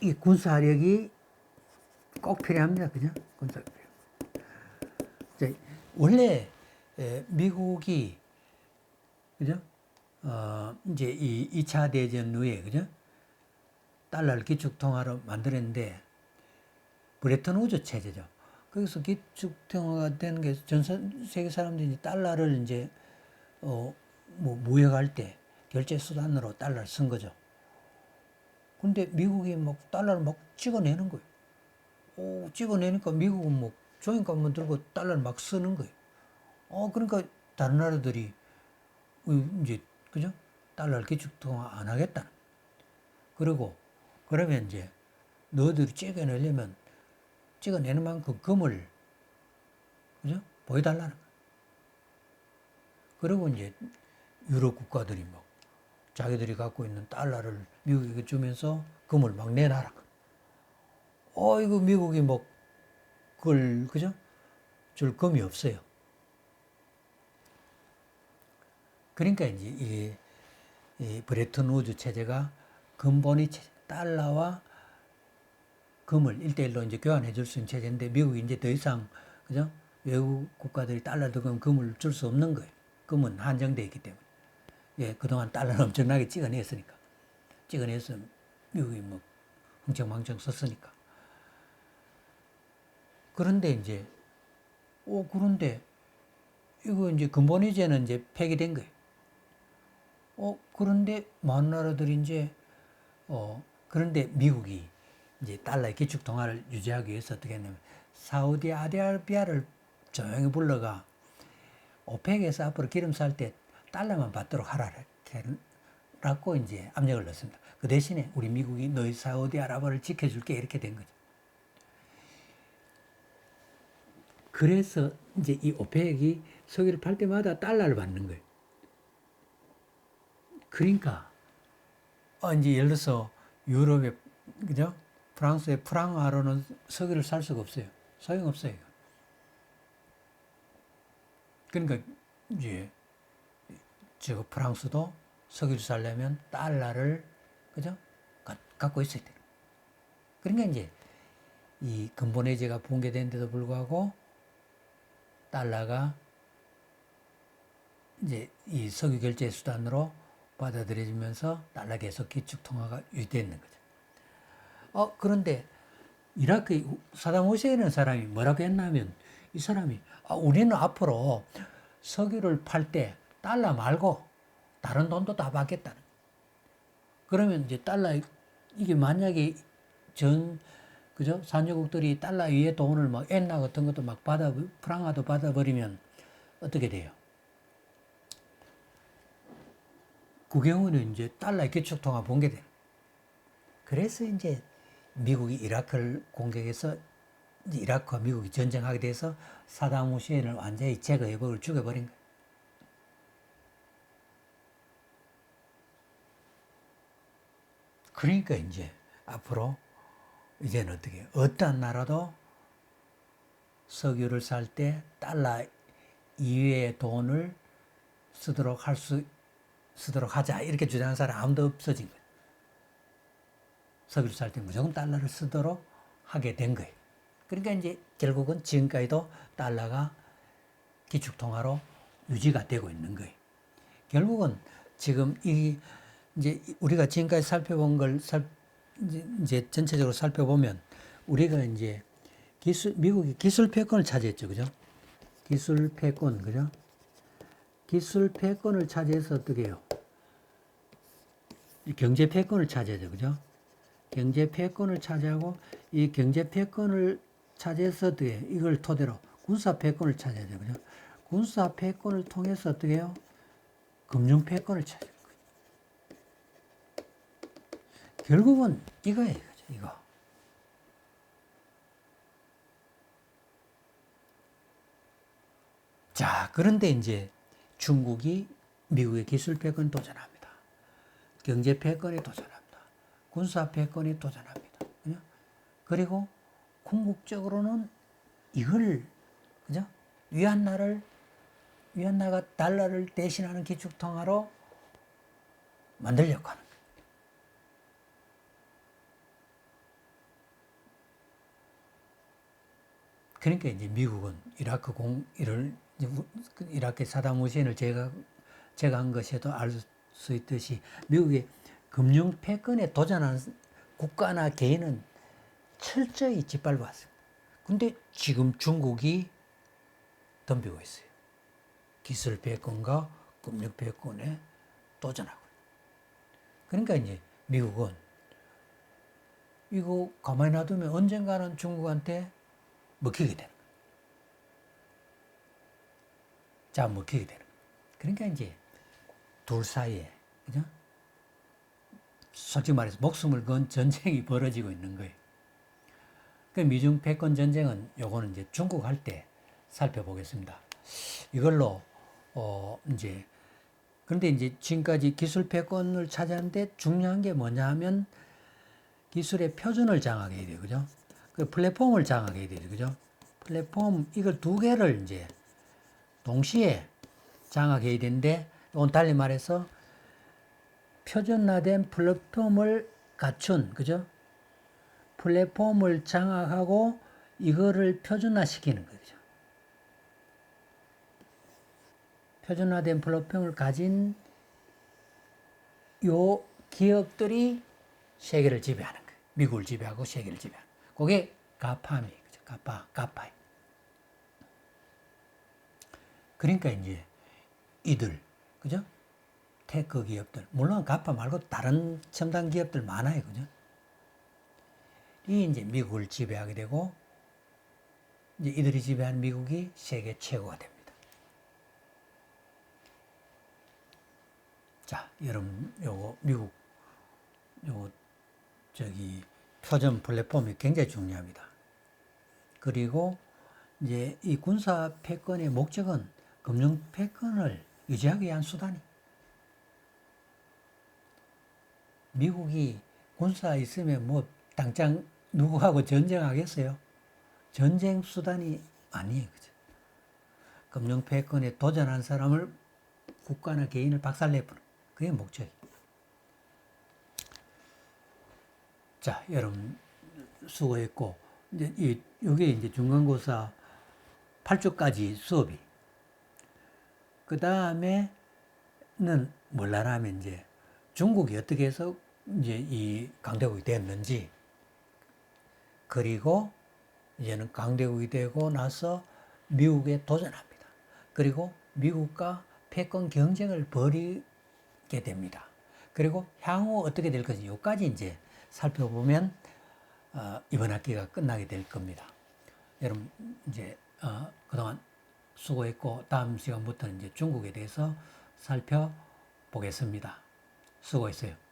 이 군사력이 꼭 필요합니다. 그죠? 군사력. 원래 미국이 그죠? 이제 이 2차 대전 후에 그죠? 달러를 기축 통화로 만들었는데 브레튼 우즈 체제죠. 거기서 기축 통화가 되는 게 전 세계 사람들이 달러를 이제 뭐 무역할 때 결제 수단으로 달러를 쓴 거죠. 근데 미국이 막 달러를 막 찍어내는 거예요. 찍어내니까 미국은 뭐 종이값만 들고 달러를 막 쓰는 거예요. 그러니까 다른 나라들이 이제 그죠? 달러를 기축 통화 안 하겠다. 그리고 그러면 이제 너희들이 찍어내는 만큼 금을 그죠? 보여달라는 거예요. 그리고 이제 유럽 국가들이 막 자기들이 갖고 있는 달러를 미국에게 주면서 금을 막 내놔라. 이거 미국이 뭐 그걸 그죠? 줄 금이 없어요. 그러니까 이제 이 브레튼 우즈 체제가 금본위 체제, 달러와 금을 1대1로 이제 교환해 줄 수 있는 체제인데 미국이 이제 더 이상 그죠? 외국 국가들이 달러 들고 금을 줄 수 없는 거예요. 금은 한정되어 있기 때문에. 그동안 달러를 엄청나게 찍어냈으니까. 찍어내서 미국이 뭐 흥청망청 썼으니까. 그런데 이제 그런데 이거 이제 근본위제는 이제 폐기된 거예요. 그런데 많은 나라들이 이제 그런데 미국이 이제 달러의 기축 통화를 유지하기 위해서 어떻게 했냐면 사우디아라비아를 조용히 불러가 오펙에서 앞으로 기름 살 때 달러만 받도록 하라고 이제 압력을 넣습니다. 그 대신에 우리 미국이 너희 사우디아라비아를 지켜줄게 이렇게 된 거죠. 그래서 이제 이 오펙이 석유를 팔 때마다 달러를 받는 거예요. 그러니까 이제 예를 들어서 유럽의 그죠? 프랑스의 프랑화로는 석유를 살 수가 없어요. 소용없어요. 그러니까 이제 저 프랑스도 석유를 살려면 달러를 그죠? 갖고 있어야 돼요. 그러니까 이제 이 근본외제가 붕괴된데도 불구하고 달러가 이제 이 석유 결제 수단으로 받아들여지면서 달러 계속 기축 통화가 유지되는 거죠. 그런데 이라크 사담 후세인이라는 사람이 뭐라고 했냐면 이 사람이 우리는 앞으로 석유를 팔 때 달러 말고 다른 돈도 다 받겠다는. 그러면 이제 달러 이게 만약에 전 그죠? 산유국들이 달러 위에 돈을 막 엔화 같은 것도 막 프랑화도 받아버리면 어떻게 돼요? 그 경우는 이제 달러의 기축통화 붕괴돼요. 그래서 이제 미국이 이라크를 공격해서 이라크와 미국이 전쟁하게 돼서 사담 후세인을 완전히 제거해버리고 죽여버린 거예요. 그러니까 이제 앞으로 이제는 어떻게 해요? 어떠한 나라도 석유를 살 때 달러 이외의 돈을 쓰도록 하자 이렇게 주장하는 사람 아무도 없어진 거예요. 석유를 살 때 무조건 달러를 쓰도록 하게 된 거예요. 그러니까 이제 결국은 지금까지도 달러가 기축통화로 유지가 되고 있는 거예요. 결국은 지금 이제 우리가 지금까지 살펴본 걸 이제 전체적으로 살펴보면 우리가 이제 미국이 기술 패권을 차지했죠. 그죠? 기술 패권, 그죠? 기술 패권을 차지해서 어떻게 해요? 경제 패권을 차지하죠. 그죠? 경제 패권을 차지하고 이 경제 패권을 차지해서 어떻게 해요? 이걸 토대로 군사 패권을 차지하죠. 그죠? 군사 패권을 통해서 어떻게 해요? 금융 패권을 차지해요. 결국은 이거예요. 그죠? 이거. 자, 그런데 이제 중국이 미국의 기술 패권 도전합니다. 경제 패권에 도전합니다. 군사 패권에 도전합니다. 그죠? 그리고 궁극적으로는 이걸, 그죠? 위안화가 달러를 대신하는 기축통화로 만들려고 하는 거예요. 그러니까 이제 미국은 이라크 사담 후세인을 제거한 것에도 알 수 있듯이 미국의 금융 패권에 도전하는 국가나 개인은 철저히 짓밟았습니다. 근데 지금 중국이 덤비고 있어요. 기술 패권과 금융 패권에 도전하고. 그러니까 이제 미국은 이거 가만히 놔두면 언젠가는 중국한테 먹히게 되는 거예요. 자, 먹히게 되는 거예요. 그러니까 이제 둘 사이에, 그죠? 솔직히 말해서 목숨을 건 전쟁이 벌어지고 있는 거예요. 그 미중 패권 전쟁은 요거는 이제 중국 할 때 살펴보겠습니다. 이걸로 이제 그런데 이제 지금까지 기술 패권을 차지하는데 중요한 게 뭐냐 하면 기술의 표준을 장악해야 돼요. 그죠? 그 플랫폼을 장악해야 돼요. 그죠? 플랫폼 이걸 두 개를 이제 동시에 장악해야 되는데 이건 달리 말해서 표준화된 플랫폼을 갖춘, 그죠? 플랫폼을 장악하고 이거를 표준화시키는 거죠. 표준화된 플랫폼을 가진 요 기업들이 세계를 지배하는 거예요. 미국을 지배하고 세계를 지배하는 거예요. 그게 가파입니다. 가파. 그러니까 이제 이들, 그죠? 테크 기업들, 물론 가파 말고 다른 첨단 기업들 많아요, 그죠? 이 이제 미국을 지배하게 되고, 이제 이들이 지배한 미국이 세계 최고가 됩니다. 자, 여러분, 미국, 표준 플랫폼이 굉장히 중요합니다. 그리고 이제 이 군사 패권의 목적은 금융 패권을 유지하기 위한 수단이. 미국이 군사 있으면 뭐 당장 누구하고 전쟁하겠어요? 전쟁 수단이 아니에요. 그죠? 금융 패권에 도전한 사람을 국가나 개인을 박살내버려. 그게 목적이에요. 자, 여러분 수고했고 이제 이게 이제 중간고사 8주까지 수업이. 그 다음에는 뭘 하냐면 이제 중국이 어떻게 해서 이제 이 강대국이 됐는지, 그리고 이제는 강대국이 되고 나서 미국에 도전합니다. 그리고 미국과 패권 경쟁을 벌이게 됩니다. 그리고 향후 어떻게 될 것인지 여기까지 이제 살펴보면 이번 학기가 끝나게 될 겁니다. 여러분 이제 그동안 수고했고 다음 시간부터는 이제 중국에 대해서 살펴보겠습니다. 수고했어요.